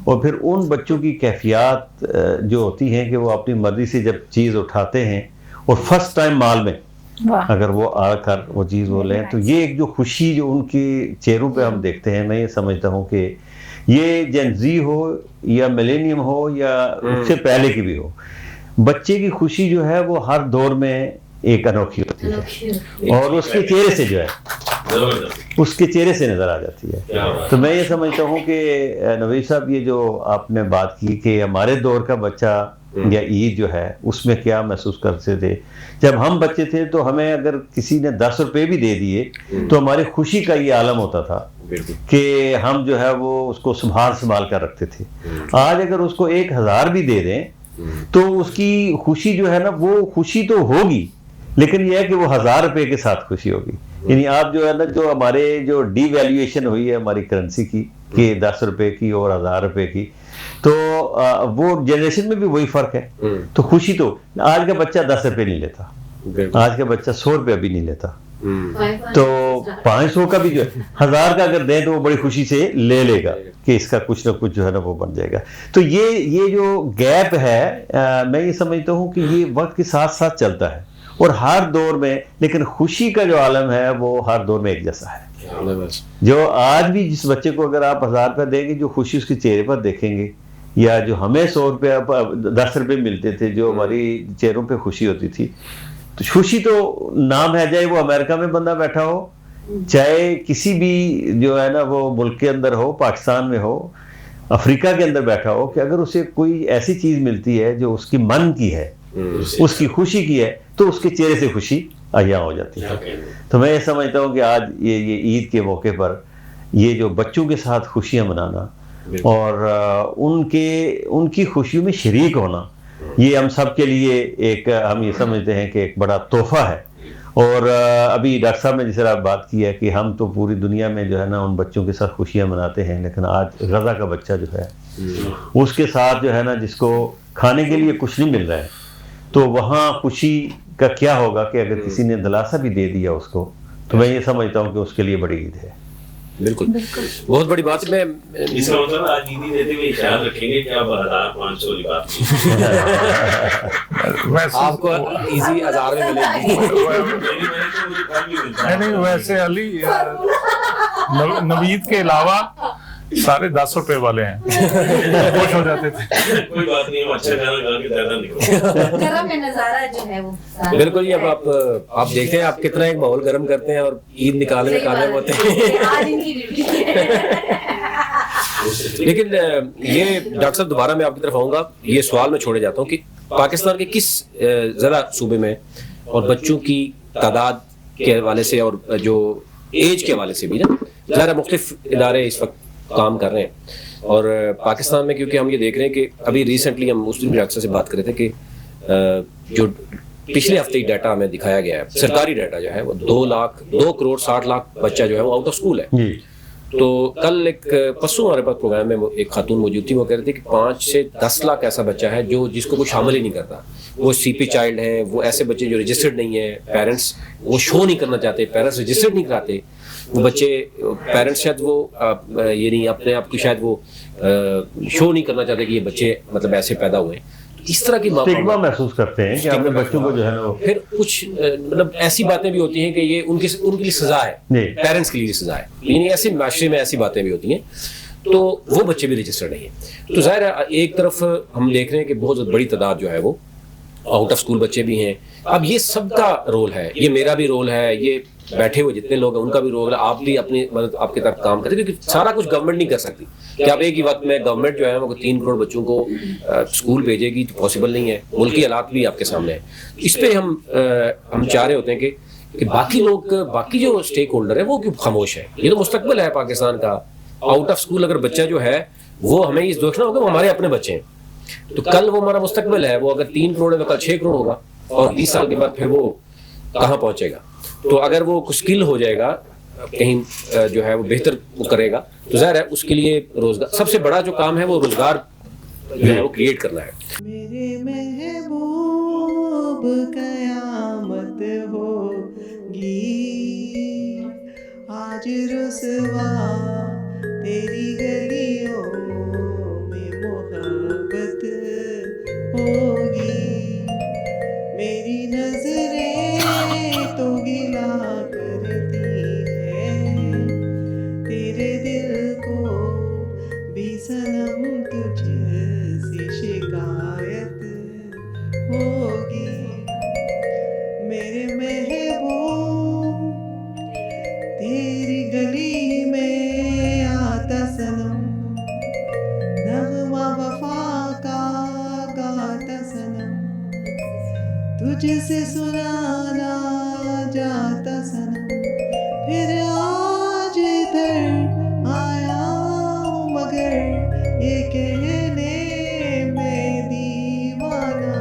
और फिर उन बच्चों की कैफियत जो होती हैं कि वो अपनी मर्जी से जब चीज़ उठाते हैं और फर्स्ट टाइम मॉल में अगर वो आकर वो चीज़ वो लें, तो ये एक जो खुशी जो उनके चेहरों पे हम देखते हैं, मैं ये समझता हूँ कि ये जेनजी हो या मिलेनियम हो या उससे पहले की भी हो, बच्चे की खुशी जो है वो हर दौर में एक अनोखी होती है और उसके चेहरे से जो है उसके चेहरे से नज़र आ जाती है। तो मैं ये समझता हूँ कि नवीद साहब ये जो आपने बात की कि हमारे दौर का बच्चा या ईद जो है उसमें क्या महसूस करते थे, जब हम बच्चे थे तो हमें अगर किसी ने 10 रुपये भी दे दिए तो हमारी खुशी का ये आलम होता था कि हम जो है वो उसको संभाल कर रखते थे। आज अगर उसको 1000 भी दे दें तो उसकी खुशी जो है ना वो खुशी तो होगी, लेकिन यह है कि वो 1000 रुपये के साथ खुशी होगी, यानी आप जो है ना, जो हमारे जो डीवैल्यूएशन हुई है हमारी करेंसी की, कि 10 रुपए की और 1000 रुपए की, तो वो जनरेशन में भी वही फर्क है। तो खुशी तो आज का बच्चा 10 रुपए नहीं लेता, आज का बच्चा 100 रुपया भी नहीं लेता, तो 500 का भी जो है 1000 का अगर दें तो वो बड़ी खुशी से ले लेगा कि इसका कुछ ना कुछ जो है ना वो बन जाएगा। तो ये जो गैप है, मैं ये समझता हूँ कि ये वक्त के साथ साथ चलता है और हर दौर में, लेकिन खुशी का जो आलम है वो हर दौर में एक जैसा है। जो आज भी जिस बच्चे को अगर आप 1000 रुपया देंगे, जो खुशी उसके चेहरे पर देखेंगे, या जो हमें 100 रुपया 10 रुपये मिलते थे, जो हमारी चेहरों पे खुशी होती थी, तो खुशी तो नाम है, चाहे वो अमेरिका में बंदा बैठा हो, चाहे किसी भी जो है ना वो मुल्क के अंदर हो, पाकिस्तान में हो, अफ्रीका के अंदर बैठा हो, कि अगर उसे कोई ऐसी चीज मिलती है जो उसकी मन की है, उसकी खुशी की है, तो उसके चेहरे से खुशी अहिया हो जाती है। तो मैं ये समझता हूँ कि आज ये ईद के मौके पर ये जो बच्चों के साथ खुशियाँ मनाना और उनकी खुशियों में शरीक होना, ये हम सब के लिए एक, हम ये समझते हैं कि एक बड़ा तोहफा है। और अभी डॉक्टर साहब ने जिस तरह बात की है कि हम तो पूरी दुनिया में जो है ना उन बच्चों के साथ खुशियाँ मनाते हैं, लेकिन आज गज़ा का बच्चा जो है उसके साथ जो है ना, जिसको खाने के लिए कुछ नहीं मिल रहा है, तो वहाँ खुशी का क्या होगा कि अगर किसी ने दिलासा भी दे दिया उसको, तो मैं ये समझता हूँ कि उसके लिए बड़ी ईद है। बिल्कुल, बहुत बड़ी बात है। मैं इसका मतलब आज ईदी देते हुए ख्याल रखेंगे कि आप 1500 वाली बात आपको इजी 1000 में मिलेगी। नहीं, वैसे अली नवीद के अलावा सारे 10 रुपए वाले हैं, खुश हो जाते थे। कोई बात नहीं, अच्छा गाना गा के ज्यादा निकलो। गरम में नजारा जो है वो बिल्कुल। अब आप देखते हैं आप कितना एक माहौल गर्म करते हैं और ईद निकालने में कामयाब होते हैं। आज इनकी ड्यूटी है। लेकिन ये डॉक्टर साहब, दोबारा मैं आपकी तरफ आऊंगा, ये सवाल मैं छोड़े जाता हूँ कि पाकिस्तान के किस ज़रा सूबे में और बच्चों की तादाद के हवाले से और जो एज के हवाले से भी ना ज़रा मुख्तलिफ इदारे इस वक्त काम कर रहे हैं। और पाकिस्तान में क्योंकि हम ये देख रहे हैं कि अभी रिसेंटली हम मुस्लिम डॉक्टर से बात कर रहे थे कि जो पिछले हफ्ते ही डाटा हमें दिखाया गया है, सरकारी डाटा जो है वो 2 करोड़ 60 लाख बच्चा जो है वो आउट ऑफ स्कूल है। तो कल एक परसों हमारे पास प्रोग्राम में एक खातून मौजूद थी, वो कह रही थी कि 5 से 10 लाख ऐसा बच्चा है जिसको कोई शामिल ही नहीं करता। वो सीपी चाइल्ड है, वो ऐसे बच्चे जो रजिस्टर्ड नहीं है, पेरेंट्स वो शो नहीं करना चाहते, पेरेंट्स रजिस्टर्ड नहीं कराते, वो बच्चे पेरेंट्स शायद वो ये नहीं अपने आप की शायद वो शो नहीं करना चाहते कि ये बच्चे मतलब ऐसे पैदा हुए। इस तरह की स्टिग्मा महसूस करते हैं कि अपने बच्चों को जो है ना, फिर कुछ मतलब ऐसी बातें भी होती हैं कि ये उनके लिए सजा है, पेरेंट्स के लिए सजा है, यानी ऐसे माशरे में ऐसी बातें भी होती हैं, तो वो बच्चे भी रजिस्टर्ड नहीं है। तो जाहिर है एक तरफ हम देख रहे हैं कि बहुत बड़ी तादाद जो है वो आउट ऑफ स्कूल बच्चे भी हैं। अब ये सबका रोल है, ये मेरा भी रोल है, ये बैठे हुए जितने लोग हैं उनका भी रोल है, आप भी अपनी मतलब आपकी तरफ काम करें, क्योंकि सारा कुछ गवर्नमेंट नहीं कर सकती कि आप एक ही वक्त में गवर्नमेंट जो है वो 3 करोड़ बच्चों को स्कूल भेजेगी, तो पॉसिबल नहीं है। मुल्की हालात भी आपके सामने है। इस पे हम चाह रहे होते हैं कि बाकी लोग, बाकी जो स्टेक होल्डर है वो क्यों खामोश है। ये तो मुस्तकबिल है पाकिस्तान का। आउट ऑफ स्कूल अगर बच्चा जो है वो हमें ये देखना होगा वो हमारे अपने बच्चे हैं, तो कल वो हमारा मुस्तकबिल है। वो अगर 3 करोड़ है तो कल 6 करोड़ होगा, और 20 साल के बाद फिर वो कहाँ पहुंचेगा। तो अगर वो कुछ स्किल हो जाएगा कहीं जो है वो बेहतर वो करेगा, तो जाहिर है उसके लिए रोजगार, सबसे बड़ा जो काम है वो रोजगार जो है वो क्रिएट करना है। मेरे महबूब कयामत होगी आज रुसवा तेरी गलियों में मोहब्बत होगी। मेरी नजरें तो गिला करती है तेरे दिल को भी सनम तुझसे शिकायत होगी। मेरे महबूब तेरी गली में आता सनम, नगमा वफा का गाता सनम, तुझसे सुनाना जाता सनम। फिर आज इधर आया हूँ मगर ये कहने में दीवाना,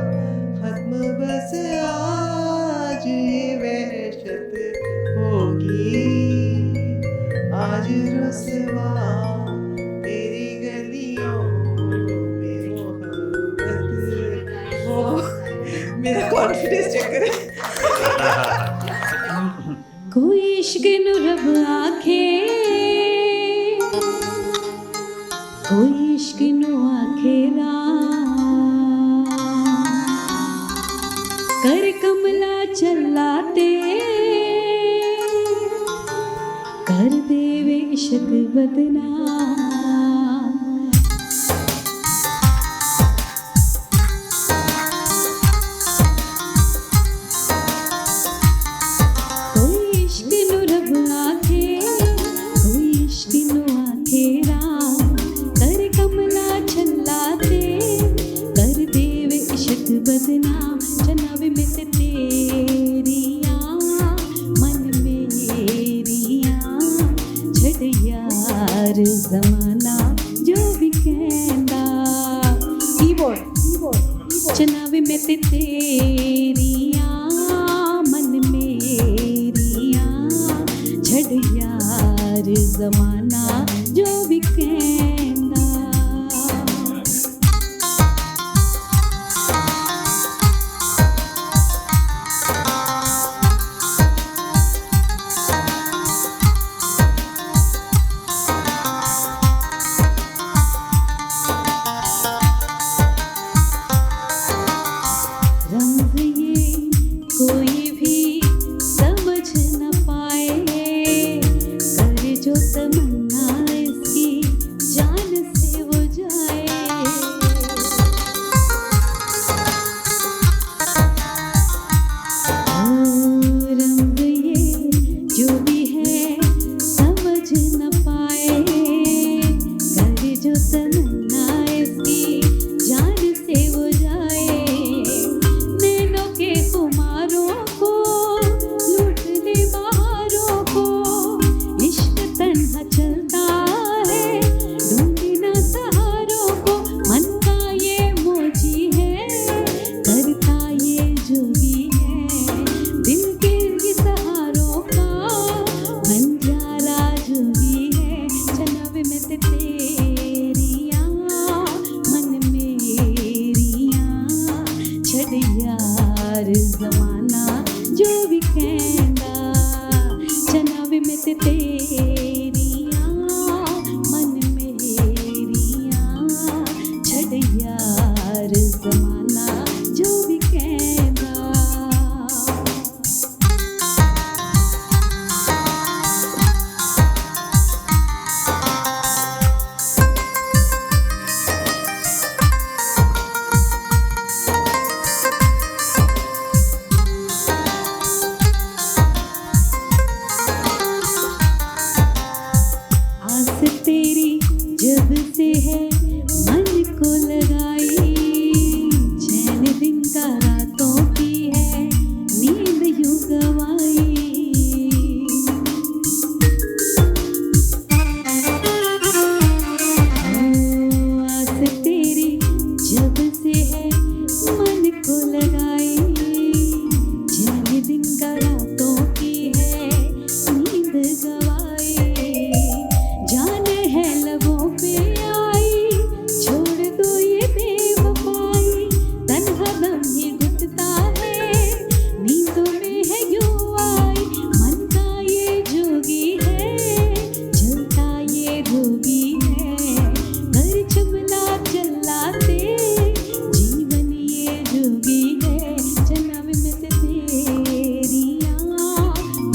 खत्म बस आज ये वहशत होगी। रुसवा तेरी गलियों में मोहब्बत वो मेरा कॉन्फिडेंस चेक करें। कोई इश्क नु रब आखे, कोई इश्क नु आखे राम, कर कमला चलाते कर देवे इश्क बदनाम। कोई इश्क नु रब आखे, कोई इश्क नु आखे राम, कर कमला चलाते कर देवे इश्क बदनाम। जनाब में ते तेरियां मन मेरियां छड़ यार जमाना जो भी कहंदा। कीबोर्ड जनाब में ते तेरियां मन मेरियां छड़ यार जमाना जो भी कहंदा। रंग ये कोई भी समझ न पाए, करे जो तमन्ना इसकी जान से वो जाए। ओ रंग ये जो भी है समझ न पाए, करे जो तमन्ना इसकी जान से वो जाए। नैनों के खुमारों को लूट ले बहारों को, इश्क तन्हा चलता है ढूंढे ना सहारों को। मन का ये मौजी है करता ये जोगी है, दिल के ये सहारों का बंजारा जोगी है। जनाब में ते तेरियां मन मेरियां छड़ यार जमाना जो भी कहंदा। जनाब में ते तेरियां मन मेरियां छड़ यार जमाना जो भी कहंदा। आस तेरी जब से है मन को लगाई, चैन दिन का रातों की है नींद यूं गवाई। ओ आस तेरी जब से है मन को लगाई, चैन दिन का रातों की है नींद गवाई। जान है लबों पे आई छोड़ दो ये बेवफाई, तन्हा दम ही घुटता है नींदों में है यूं आई। मन का ये जोगी है चलता ये जोगी है, घर चमला चलाते जीवन ये जोगी है। जनाब में ते तेरियां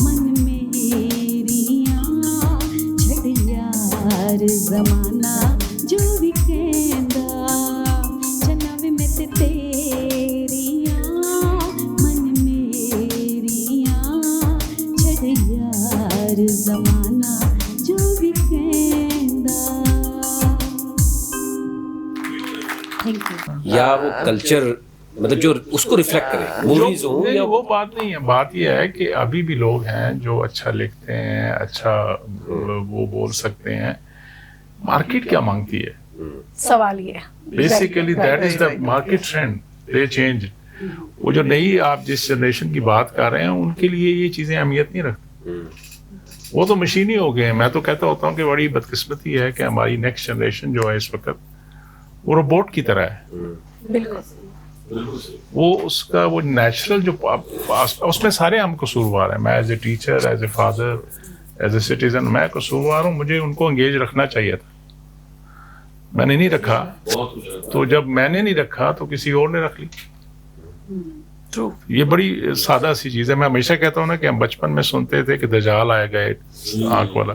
मन मेरियां छड़ यार जमाना जो भी कहंदा। जनाब में ते तेरियां मन मेरियां छड़ यार जमाना जो भी कहंदा। Thank you. या वो कल्चर मतलब जो उसको रिफ्लेक्ट करे मूवीज हो नहीं, या वो बात नहीं है। बात यह है कि अभी भी लोग हैं जो अच्छा लिखते हैं, अच्छा वो बोल सकते हैं। मार्केट क्या मांगती है? सवाल ये है। Basically that is the market trend, they change. वो जो नई आप जिस जनरेशन की बात कर रहे हैं उनके लिए ये चीजें अहमियत नहीं रखती। वो तो मशीनी हो गए हैं। मैं तो कहता होता हूँ कि बड़ी बदकिस्मती है कि हमारी नेक्स्ट जनरेशन जो है इस वक्त वो रोबोट की तरह है। बिल्कुल वो उसका वो नेचुरल जो उसमें सारे हम कसूरवार हैं। मैं as a teacher, as a father, as a citizen मैं कसूरवार हूँ। मुझे उनको एंगेज रखना चाहिए था, मैंने नहीं रखा। तो जब मैंने नहीं रखा तो किसी और ने रख ली। तो ये बड़ी सादा सी चीज़ है। मैं हमेशा कहता हूँ ना कि हम बचपन में सुनते थे कि दजाल आएगा आंख वाला,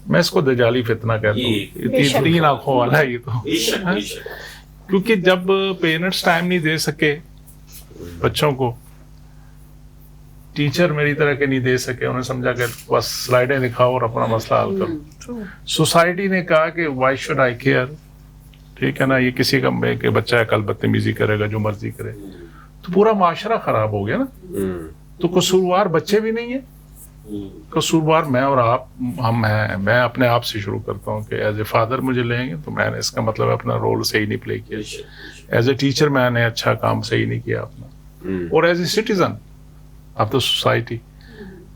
मैं इसको दजाली फितना कहता हूँ। तीन आंखों वाला है ये तो। क्योंकि जब पेरेंट्स टाइम नहीं दे सके बच्चों को, टीचर मेरी तरह के नहीं दे सके, उन्हें समझा कि बस स्लाइडें दिखाओ और अपना मसला हल करो। सोसाइटी ने कहा कि व्हाई शुड आई केयर, ठीक है ना, ये किसी का कि बच्चा है कल बदतमीजी करेगा, जो मर्जी करे, तो पूरा माशरा खराब हो गया ना। तो कसूरवार बच्चे भी नहीं है, कसूरवार मैं और आप हम हैं। मैं अपने आप से शुरू करता हूँ कि एज ए फादर मुझे लेंगे तो मैंने इसका मतलब अपना रोल सही नहीं प्ले किया। एज ए टीचर मैंने अच्छा काम सही नहीं किया अपना, और एज ए सिटीजन अब तो सोसाइटी।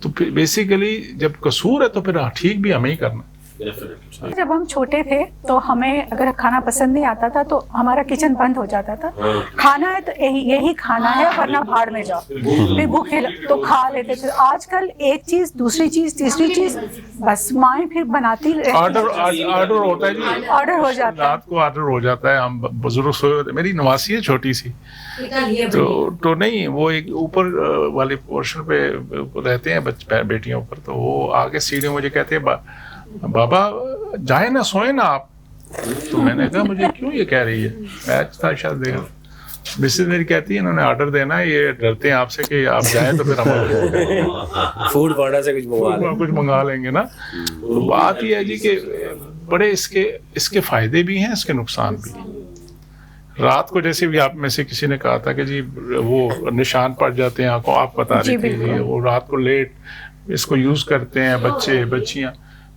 तो बेसिकली जब कसूर है तो फिर ठीक भी हमें ही करना। जब हम छोटे थे तो हमें अगर खाना पसंद नहीं आता था तो हमारा किचन बंद हो जाता था। खाना है तो यही खाना है, वरना भाड़ में जाओ। फिर भूखे तो खा लेते थे। आजकल एक चीज, दूसरी चीज, तीसरी चीज, बस माएं फिर बनाती ऑर्डर होता है जी, ऑर्डर हो जाता है, रात को ऑर्डर हो जाता है। हम बुजुर्ग सोए होते, मेरी नवासी है छोटी सी, तो नहीं, वो एक ऊपर वाले पोर्शन पे रहते हैं बेटियां ऊपर, तो वो आगे सीढ़ियों मुझे कहते हैं बाबा जाए ना, सोए ना आप। तो मैंने कहा मुझे क्यों ये कह रही है, मैच था शायद देखा। मिसेज मेरी कहती है इन्होंने ऑर्डर देना है, ये डरते हैं आपसे कि आप जाएं तो फिर हम फूड पार्डर से कुछ मंगा लेंगे ना। तो बात ये है जी कि बड़े इसके फायदे भी हैं, इसके नुकसान भी। रात को जैसे भी आप में से किसी ने कहा था कि जी वो निशान पड़ जाते हैं आंखों, आप बता रही थी, वो रात को लेट इसको यूज करते हैं बच्चे बच्चियां।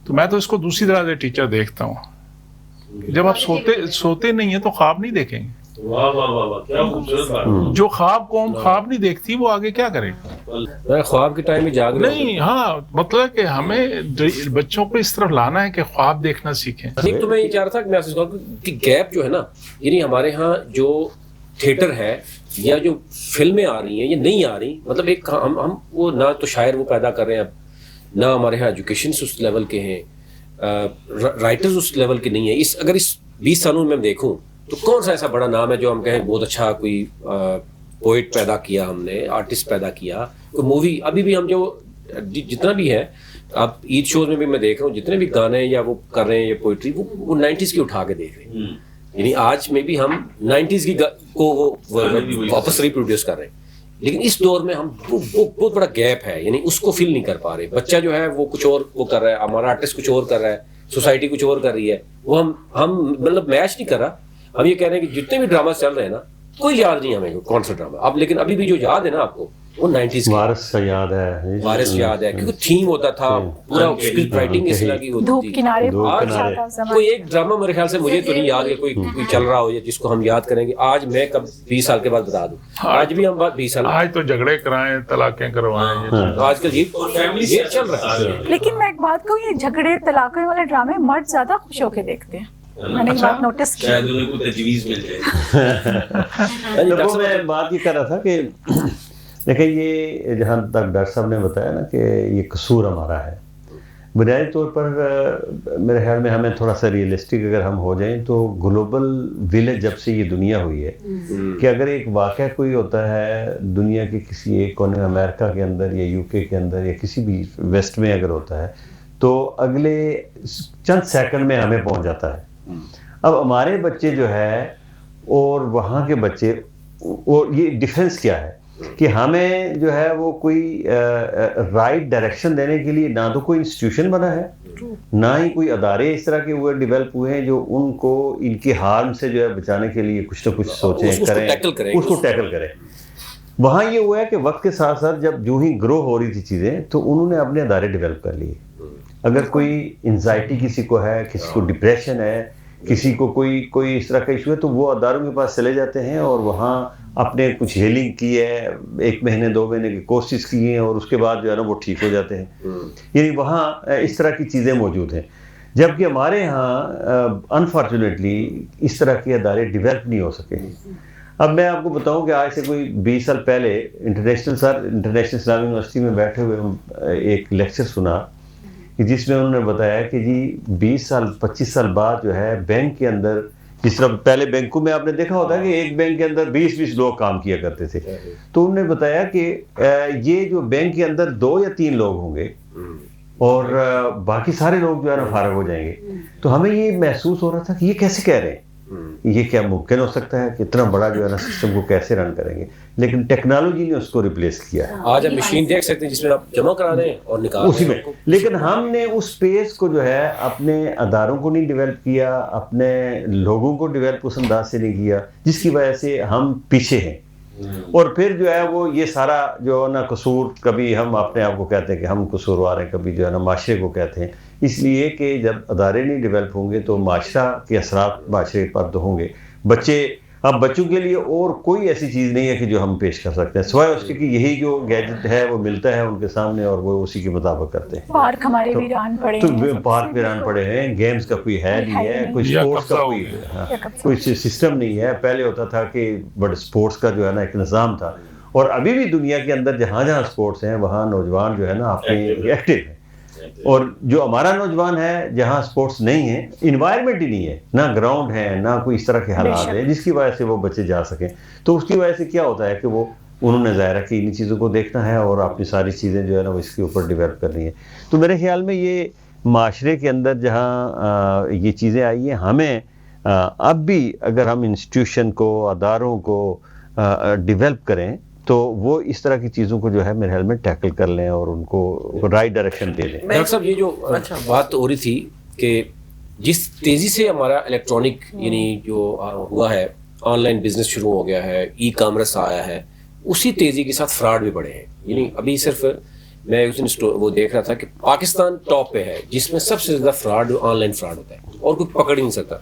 तो मैं तो इसको दूसरी तरह से टीचर देखता हूँ। जब आप सोते नहीं है तो ख्वाब नहीं देखेंगे। वाह वाह वाह वाह, क्या खूबसूरत बात। जो कौम ख्वाब नहीं देखती वो आगे क्या करेगा? ख्वाब के टाइम में जाग नहीं। हाँ, मतलब कि हमें बच्चों को इस तरफ लाना है कि ख्वाब देखना सीखें। एक तो मैं ये चाह रहा था कि मैं आपसे कहूं कि गैप जो है ना, यानी हमारे यहाँ जो थिएटर है या जो फिल्में आ रही हैं ये नहीं आ रही, मतलब एक हम वो ना तो शायर वो पैदा कर रहे हैं अब, ना हमारे यहाँ एजुकेशन उस लेवल के हैं, राइटर्स उस लेवल के नहीं है। अगर इस 20 सालों में मैं देखूं तो कौन सा ऐसा बड़ा नाम है जो हम कहें बहुत अच्छा कोई पोइट पैदा किया हमने, आर्टिस्ट पैदा किया, कोई मूवी। अभी भी हम जो जितना भी है, आप ईद शोज में भी मैं देख रहा हूँ जितने भी गाने या वो कर रहे हैं या पोइट्री वो 90s की उठा के देख रहे हैं। यानी आज में भी हम 90s की को वो वापस रिप्रोड्यूस कर रहे हैं। लेकिन इस दौर में हम वो बहुत बड़ा गैप है, यानी उसको फील नहीं कर पा रहे। बच्चा जो है वो कुछ और वो कर रहा है, हमारा आर्टिस्ट कुछ और कर रहा है, सोसाइटी कुछ और कर रही है। वो हम मतलब मैच नहीं कर रहा। हम ये कह रहे हैं कि जितने भी ड्रामा चल रहे हैं ना, कोई याद नहीं हमें कौन सा ड्रामा अब, लेकिन अभी भी जो याद है ना आपको वो 90s वारिस का याद है, वारिस याद है, क्योंकि थीम होता था पूरा, स्क्रिप्ट राइटिंग इस तरह की होती थी। धूप किनारे कोई एक ड्रामा मेरे ख्याल से मुझे तो नहीं याद है कोई चल रहा हो या जिसको हम याद करेंगे। आज मैं कब 20 साल के बाद बता दूं, आज भी हम 20 साल, आज तो झगड़े कराएं, तलाकें करवाएं, आजकल ये चल रहा है। लेकिन मैं एक बात कहूँ, ये झगड़े तलाकों वाले ड्रामे मर्द ज्यादा खुश होके देखते हैं। मैंने एक बात नोटिस की। शायद उन्हें कोई तजवीज मिल जाए। तो मैं बात ये कर रहा था कि देखिए, ये जहाँ तक डॉक्टर साहब ने बताया ना कि ये कसूर हमारा है, बुनियादी तौर पर मेरे ख्याल में हमें थोड़ा सा रियलिस्टिक अगर हम हो जाएं तो ग्लोबल विलेज जब से ये दुनिया हुई है कि अगर एक वाक़या कोई होता है दुनिया के किसी एक कोने, अमेरिका के अंदर या यूके के अंदर या किसी भी वेस्ट में अगर होता है तो अगले चंद सेकंड में हमें पहुंच जाता है। अब हमारे बच्चे जो है और वहाँ के बच्चे, और ये डिफरेंस क्या है कि हमें जो है वो कोई राइट डायरेक्शन देने के लिए ना तो कोई इंस्टीट्यूशन बना है, ना ही कोई अदारे इस तरह के हुए डेवलप हुए हैं जो उनको इनके हार्म से जो है बचाने के लिए कुछ ना कुछ सोचें, उसको टैकल करें। वहाँ ये हुआ है कि वक्त के साथ साथ जब जो ही ग्रो हो रही थी चीज़ें तो उन्होंने अपने अदारे डेवलप कर लिए। अगर कोई एंजाइटी किसी को है, किसी को डिप्रेशन है, किसी को कोई इस तरह का इशू है तो वो अदारों के पास चले जाते हैं और वहाँ अपने कुछ हीलिंग की है, 1 महीने 2 महीने की कोर्सेज की हैं और उसके बाद जो है ना वो ठीक हो जाते हैं। यानी वहाँ इस तरह की चीज़ें मौजूद हैं, जबकि हमारे यहाँ अनफॉर्चुनेटली इस तरह के अदारे डेवलप नहीं हो सके। अब मैं आपको बताऊं कि आज से कोई 20 साल पहले इंटरनेशनल इस्लामिक यूनिवर्सिटी में बैठे हुए एक लेक्चर सुना कि जिसमें उन्होंने बताया कि जी 20 साल 25 साल बाद जो है बैंक के अंदर, जिस तरह पहले बैंकों में आपने देखा होता है कि एक बैंक के अंदर 20-20 लोग काम किया करते थे, तो उन्होंने बताया कि ये जो बैंक के अंदर 2 या 3 लोग होंगे और बाकी सारे लोग जो है ना फारग हो जाएंगे। तो हमें ये महसूस हो रहा था कि ये कैसे कह रहे हैं, ये क्या मुमकिन हो सकता है कि इतना बड़ा जो है ना सिस्टम को कैसे रन करेंगे, लेकिन टेक्नोलॉजी ने उसको रिप्लेस किया। आज आप मशीन देख सकते हैं जिसमें आप जमा करा दें और निकाल उसी में, लेकिन हमने उस स्पेस को जो है अपने अदारों को नहीं डेवलप किया, अपने लोगों को डेवलप उस अंदाज से नहीं किया, जिसकी वजह से हम पीछे हैं। और फिर जो है वो ये सारा जो ना कसूर, कभी हम अपने आप को कहते हैं कि हम कसूरवार हैं, कभी जो है ना माशरे को कहते हैं, इसलिए कि जब अदारे नहीं डेवलप होंगे तो माशरा के असरात माशरे पर तो होंगे। अब बच्चों के लिए और कोई ऐसी चीज़ नहीं है कि जो हम पेश कर सकते हैं, सिवाय उसके कि यही जो गैजेट है वो मिलता है उनके सामने और वो उसी के मुताबिक करते हैं। पार्क हमारे वीरान पड़े हैं, तो पार्क वीरान पड़े हैं, गेम्स का कोई है नहीं है, कोई स्पोर्ट्स का कोई सिस्टम नहीं है। पहले होता था कि बड़े स्पोर्ट्स का जो है ना एक निज़ाम था, और अभी भी दुनिया के अंदर जहाँ जहाँ स्पोर्ट्स हैं वहाँ नौजवान जो है ना अपने एक्टिव है। और जो हमारा नौजवान है जहाँ स्पोर्ट्स नहीं है, इन्वायरमेंट ही नहीं है, ना ग्राउंड है, ना कोई इस तरह के हालात है जिसकी वजह से वो बच्चे जा सकें, तो उसकी वजह से क्या होता है कि वो उन्होंने ज़ाहिर कि इन चीज़ों को देखना है और अपनी सारी चीज़ें जो है ना वो इसके ऊपर डेवलप करनी है। तो मेरे ख्याल में ये माशरे के अंदर जहाँ ये चीज़ें आई हैं, हमें अब भी अगर हम इंस्टीट्यूशन को, अदारों को डेवलप करें तो वो इस तरह की चीज़ों को जो है मेरे ख्याल में टैकल कर लें और उनको राइट डायरेक्शन दे दें। डॉक्टर साहब, ये जो बात हो रही थी कि जिस तेज़ी से हमारा इलेक्ट्रॉनिक यानी जो हुआ है, ऑनलाइन बिजनेस शुरू हो गया है, ई कॉमर्स आया है, उसी तेज़ी के साथ फ्रॉड भी बढ़े हैं। यानी अभी सिर्फ मैं उस दिन वो देख रहा था कि पाकिस्तान टॉप पे है जिसमें सबसे ज़्यादा फ्रॉड ऑनलाइन फ्रॉड होता है और कोई पकड़ ही नहीं सकता।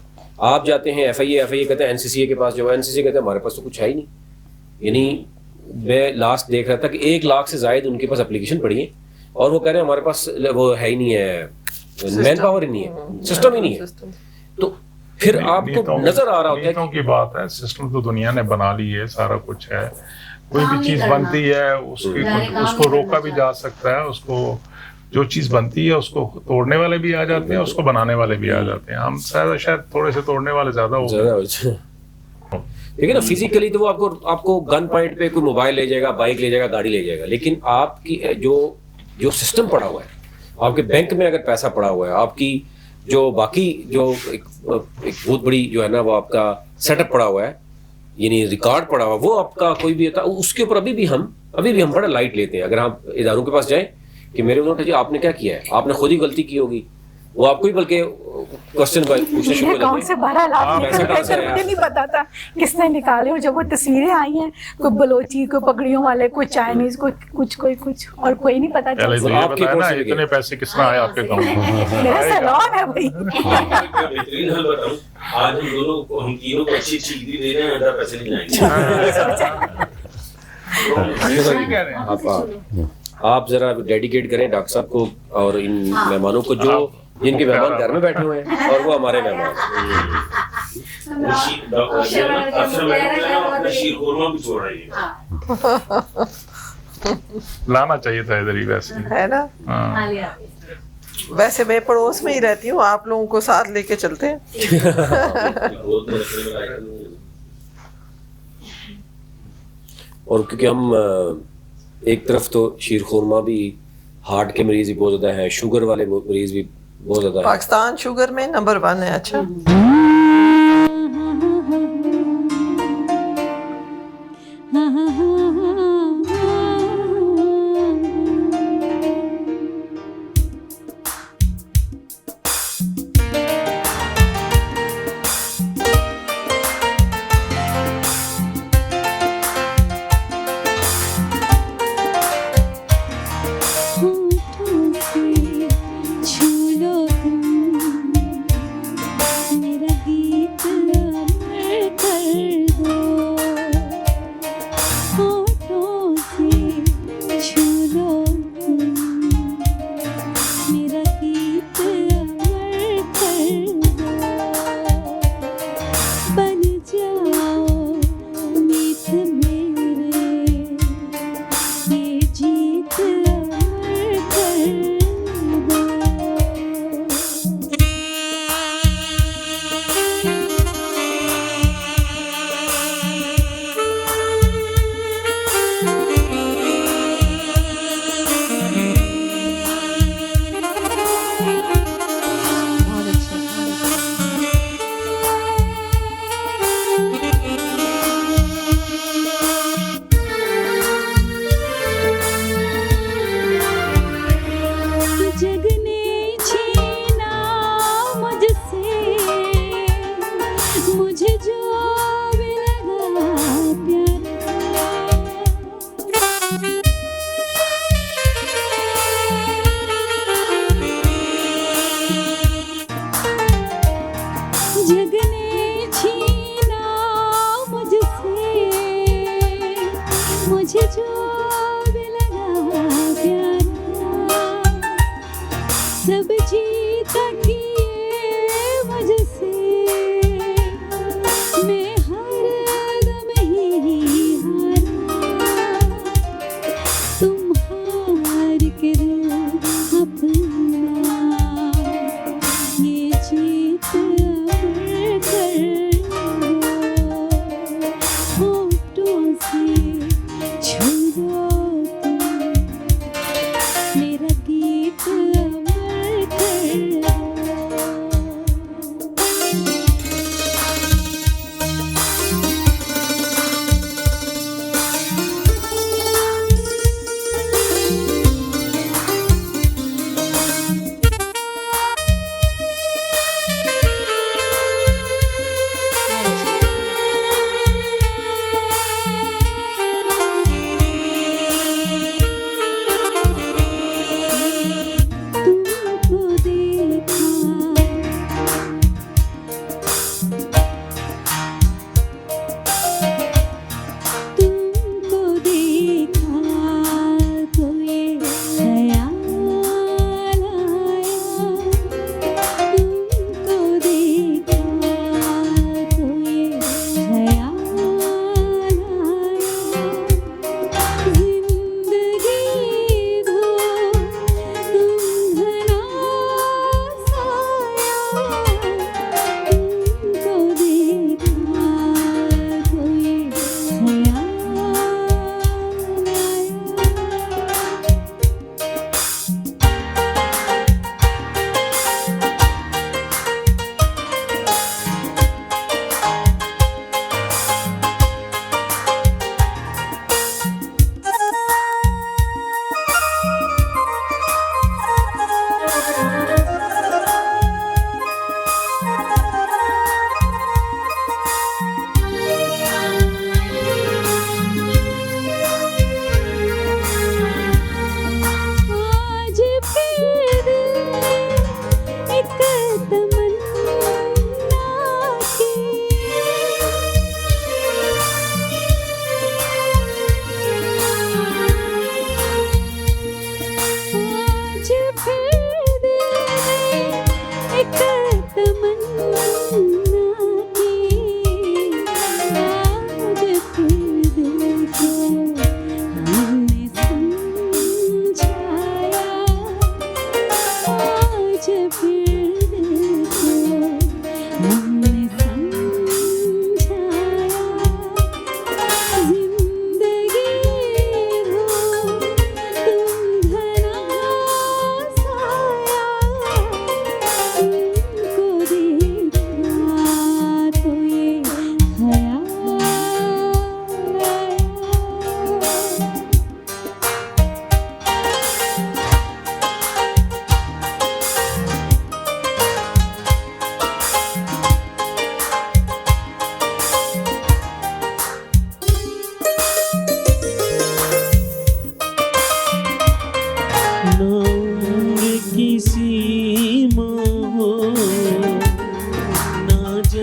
आप जाते हैं FIA कहते हैं NCCA के पास, जो NCCA कहते हैं हमारे पास तो कुछ है ही नहीं। यानी मैं लास्ट देख रहा था कि 1 लाख से ज़ायद उनके पास एप्लीकेशन पड़ी है और वो कह रहे हैं हमारे पास वो है ही नहीं है, मैन पावर ही नहीं है, सिस्टम ही नहीं है। तो फिर आपको नजर आ रहा होता है की बात है, सिस्टम तो दुनिया ने बना ली है, सारा कुछ है, कोई भी चीज बनती है उसको रोका भी जा सकता है, उसको जो चीज बनती है उसको तोड़ने वाले भी आ जाते हैं, उसको बनाने वाले भी आ जाते हैं। हम शायद थोड़े से तोड़ने वाले ज्यादा हो गए। देखिए ना, फिजिकली तो वो आपको गन पॉइंट पे कोई मोबाइल ले जाएगा, बाइक ले जाएगा, गाड़ी ले जाएगा, लेकिन आपकी जो सिस्टम पड़ा हुआ है, आपके बैंक में अगर पैसा पड़ा हुआ है, आपकी जो बाकी जो एक बहुत बड़ी जो है ना वो आपका सेटअप पड़ा हुआ है, यानी रिकॉर्ड पड़ा हुआ, वो आपका कोई भी होता है, उसके ऊपर अभी भी हम बड़ा लाइट लेते हैं। अगर आप इदारों के पास जाएं कि मेरे उन्होंने जी आपने क्या किया है, आपने खुद ही गलती की होगी, वो आपको ही बल्कि क्वेश्चन पूछने शुरू अकाउंट से 12 लाख मुझे नहीं पता था किसने निकाले, और जब वो तस्वीरें आई हैं, कोई बलोची, कोई पगड़ियों वाले, कोई चाइनीज, कोई कुछ और कोई नहीं पता चला। आपकी बताया ना इतने पैसे किसने आए आपके अकाउंट में? मेरा सैलून है भाई। बेहतरीन हाल बताऊं, आज हम दोनों को, हम तीनों को अच्छी डिग्री दे रहे हैं, अंदर पैसे नहीं जाएंगे। आप जरा डेडिकेट करें डॉक्टर साहब को और इन मेहमानों को, जो जिनके मेहमान घर में बैठे हुए हैं और वो हमारे मेहमान। लाना चाहिए था इधर ही, वैसे है ना। वैसे मैं पड़ोस में ही रहती हूँ, आप लोगों को साथ लेके चलते हैं। और क्योंकि हम एक तरफ तो शीर खुरमा भी, हार्ट के मरीज भी बहुत ज्यादा है, शुगर वाले मरीज भी बहुत ज्यादा है। पाकिस्तान शुगर में नंबर 1 है। अच्छा,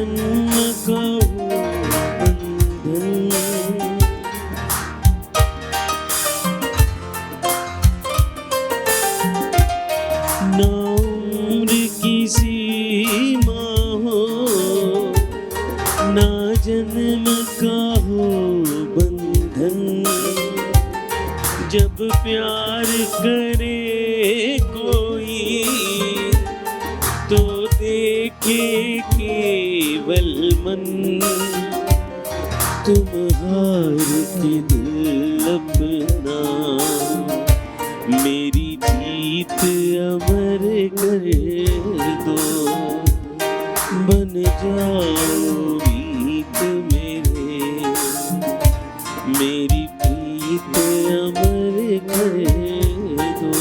जन्म का बंधन, ना उम्र की सीमा हो, ना जन्म का हो बंधन, जब प्यार करे कोई तो देखे केवल मन, तुम हार के दिल अपना मेरी जीत अमर कर दो, बन जाओ मीत मेरे, मेरी प्रीत अमर कर दो।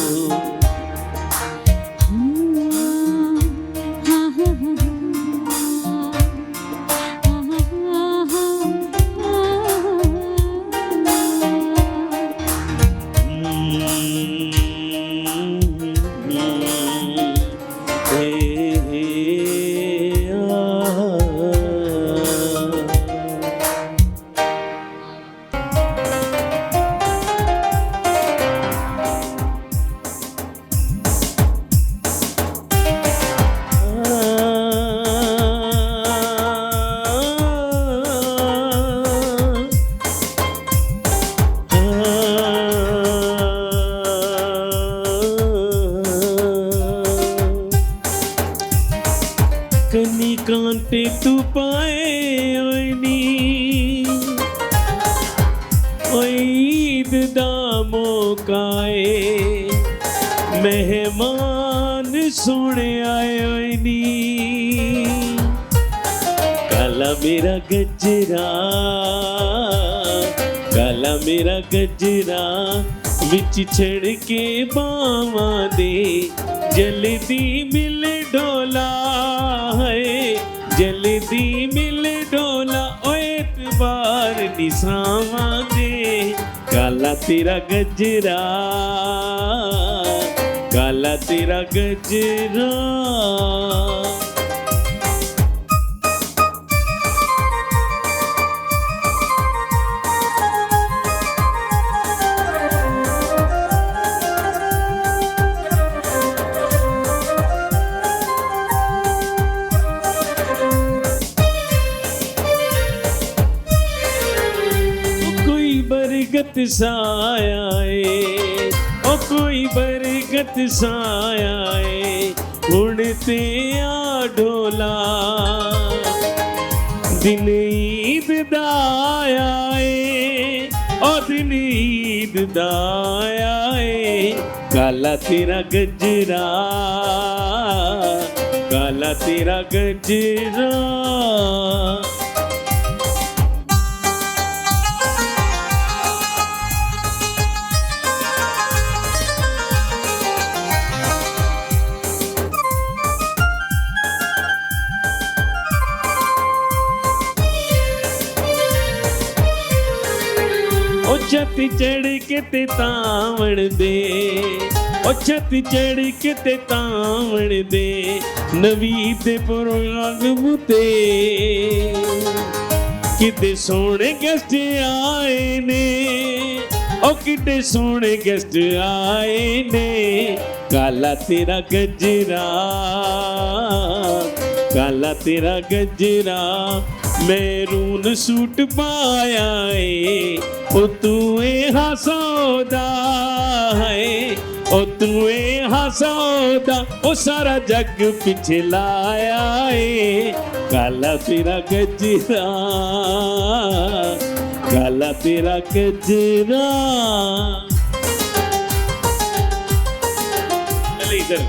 कनी कांटे तू पाए ओनी ईद दा मौकाए, मेहमान सोने आए ओनी, काला मेरा गजरा, काला मेरा गजरा विच छड़ के बावां दे, जल्दी मिल डोला है, जल्दी मिल डोला ओ एतबार निसावा दे, काला तेरा गजरा, काला तेरा गजरा। बरगत साया ओ कोई बरगत साया हुण ते आ ढोला, दिन ईद दा आया ओ दिन ईद दा आया, काला तेरा गजरा, काला तेरा गजरा। ओ छत चढ़ के ते तावण दे, ओ छत चढ़ के ते तावण दे, नवीद प्रोग्राम ते किते सोने गेस्ट आए ने, ओ किते सोने गेस्ट आए ने, काला तेरा गजरा, काला तेरा गजरा, मैरून सूट पाया ओ तू हसौदा है, ओ तू हसौदा ओ सारा जग पीछे लाया काला तेरा गजरा, काला तेरा गजरा। चल इधर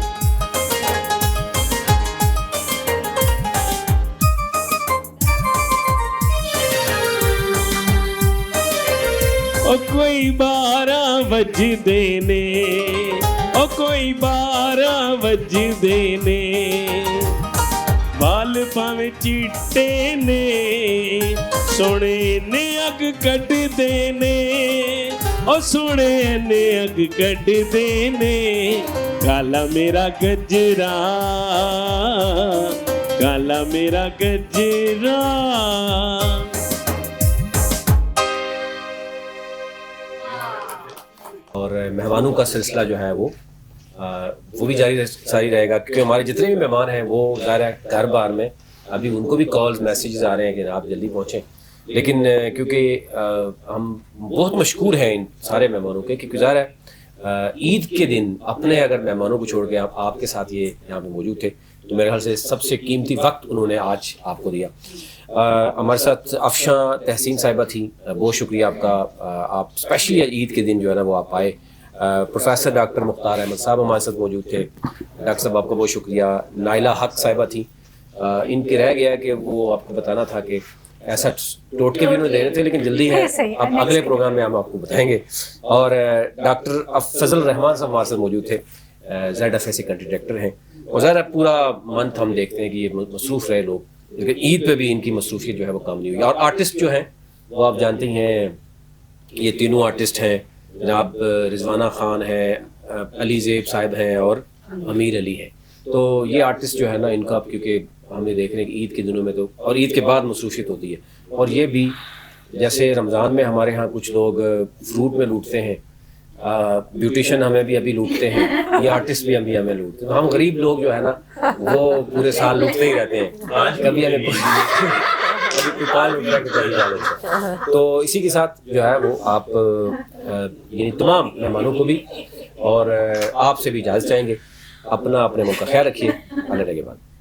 ओ कोई 12 बजदे ने, ओ कोई 12 बजदे ने, बाल भावें चिट्टे ने, सोने ने अग कटदे ने, ओ सोने ने अग कटदे ने, काला मेरा गजरा, काला मेरा गजरा। और मेहमानों का सिलसिला जो है वो भी जारी रहेगा, क्योंकि हमारे जितने भी मेहमान हैं वो ज़ाहिर है घर बार में अभी उनको भी कॉल्स मैसेजेस आ रहे हैं कि आप जल्दी पहुँचें, लेकिन क्योंकि हम बहुत मशहूर हैं इन सारे मेहमानों के, क्योंकि ज़ाहिर है ईद के दिन अपने अगर मेहमानों को छोड़ के आपके साथ ये यहाँ पे मौजूद थे, तो मेरे ख्याल से सबसे कीमती वक्त उन्होंने आज आपको दिया। हमारे साथ अफशा तहसीन साहिबा थी, बहुत शुक्रिया आपका, आप स्पेशली ईद के दिन जो है ना वो आप आए। प्रोफेसर डॉक्टर मुख्तार अहमद साहब हमारे साथ मौजूद थे, डॉक्टर साहब आपका बहुत शुक्रिया। नाइला हक साहिबा थी, इनके रह गया कि वो आपको बताना था कि ऐसा टोटके भी उन्होंने देने थे, लेकिन जल्दी है, अब अगले प्रोग्राम में हम आपको बताएंगे। और डॉक्टर फजल रहमान साहब हमारे साथ मौजूद थे, ZFA कंट्री डायरेक्टर हैं, और ज़्यादा पूरा मंथ हम देखते हैं कि ये मसरूफ़ रहे लोग, लेकिन ईद पे भी इनकी मसरूफियत जो है वो कम नहीं हुई। और आर्टिस्ट जो हैं वो आप जानते ही हैं, ये तीनों आर्टिस्ट हैं, जनाब रिजवाना खान है, अली ज़ेब साहिब हैं और अमीर अली हैं। तो ये आर्टिस्ट जो है ना इनका, क्योंकि हमें देख रहे हैं कि ईद के दिनों में तो और ईद के बाद मसरूफियत होती है, और ये भी जैसे रमज़ान में हमारे यहाँ कुछ लोग फ्रूट में लूटते हैं, ब्यूटिशियन हमें भी अभी लूटते हैं, ये आर्टिस्ट भी अभी हमें लूटते हैं। तो हम गरीब लोग जो है ना वो पूरे साल लूटते ही रहते हैं, कभी हमें तो इसी के साथ जो है वो आप यानी तमाम मेहमानों को भी और आपसे भी इजाज़त चाहेंगे। अपना अपने मुल्क का ख्याल रखिए। अल्लाह के बाद।